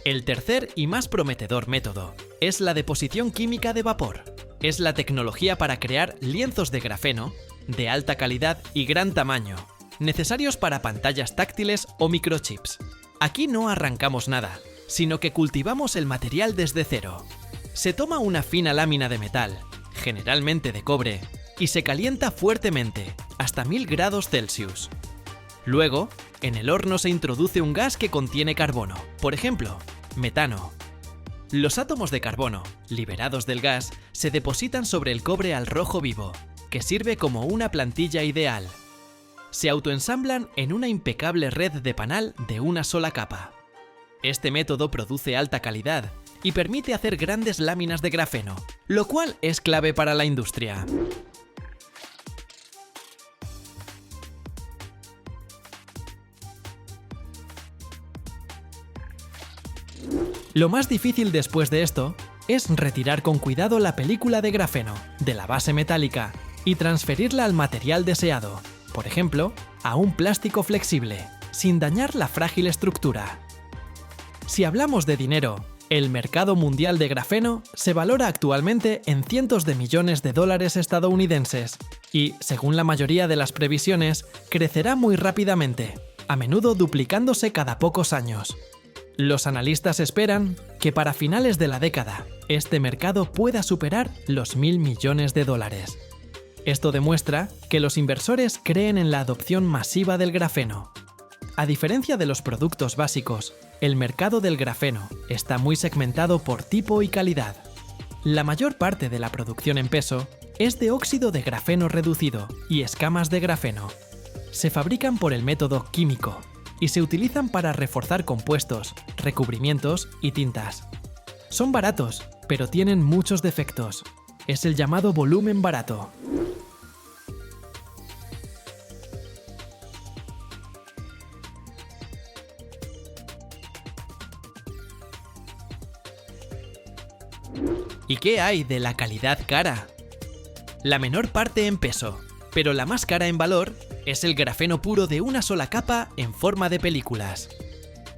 El tercer y más prometedor método es la deposición química de vapor. Es la tecnología para crear lienzos de grafeno de alta calidad y gran tamaño, necesarios para pantallas táctiles o microchips. Aquí no arrancamos nada, sino que cultivamos el material desde cero. Se toma una fina lámina de metal, generalmente de cobre, y se calienta fuertemente, hasta 1000 grados Celsius. Luego, en el horno se introduce un gas que contiene carbono, por ejemplo, metano. Los átomos de carbono, liberados del gas, se depositan sobre el cobre al rojo vivo, que sirve como una plantilla ideal. Se autoensamblan en una impecable red de panal de una sola capa. Este método produce alta calidad y permite hacer grandes láminas de grafeno, lo cual es clave para la industria. Lo más difícil después de esto es retirar con cuidado la película de grafeno de la base metálica y transferirla al material deseado, por ejemplo, a un plástico flexible, sin dañar la frágil estructura. Si hablamos de dinero, el mercado mundial de grafeno se valora actualmente en cientos de millones de dólares estadounidenses y, según la mayoría de las previsiones, crecerá muy rápidamente, a menudo duplicándose cada pocos años. Los analistas esperan que para finales de la década, este mercado pueda superar los 1.000 millones de dólares. Esto demuestra que los inversores creen en la adopción masiva del grafeno. A diferencia de los productos básicos, el mercado del grafeno está muy segmentado por tipo y calidad. La mayor parte de la producción en peso es de óxido de grafeno reducido y escamas de grafeno. Se fabrican por el método químico y se utilizan para reforzar compuestos, recubrimientos y tintas. Son baratos, pero tienen muchos defectos. Es el llamado volumen barato. ¿Y qué hay de la calidad cara? La menor parte en peso, pero la más cara en valor, es el grafeno puro de una sola capa en forma de películas.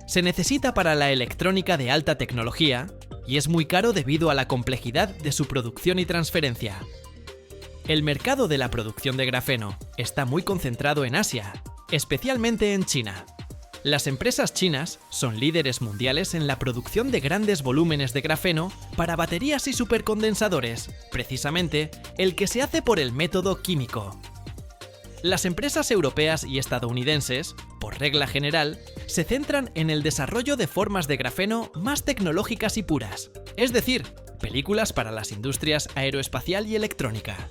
Se necesita para la electrónica de alta tecnología y es muy caro debido a la complejidad de su producción y transferencia. El mercado de la producción de grafeno está muy concentrado en Asia, especialmente en China. Las empresas chinas son líderes mundiales en la producción de grandes volúmenes de grafeno para baterías y supercondensadores, precisamente el que se hace por el método químico. Las empresas europeas y estadounidenses, por regla general, se centran en el desarrollo de formas de grafeno más tecnológicas y puras, es decir, películas para las industrias aeroespacial y electrónica.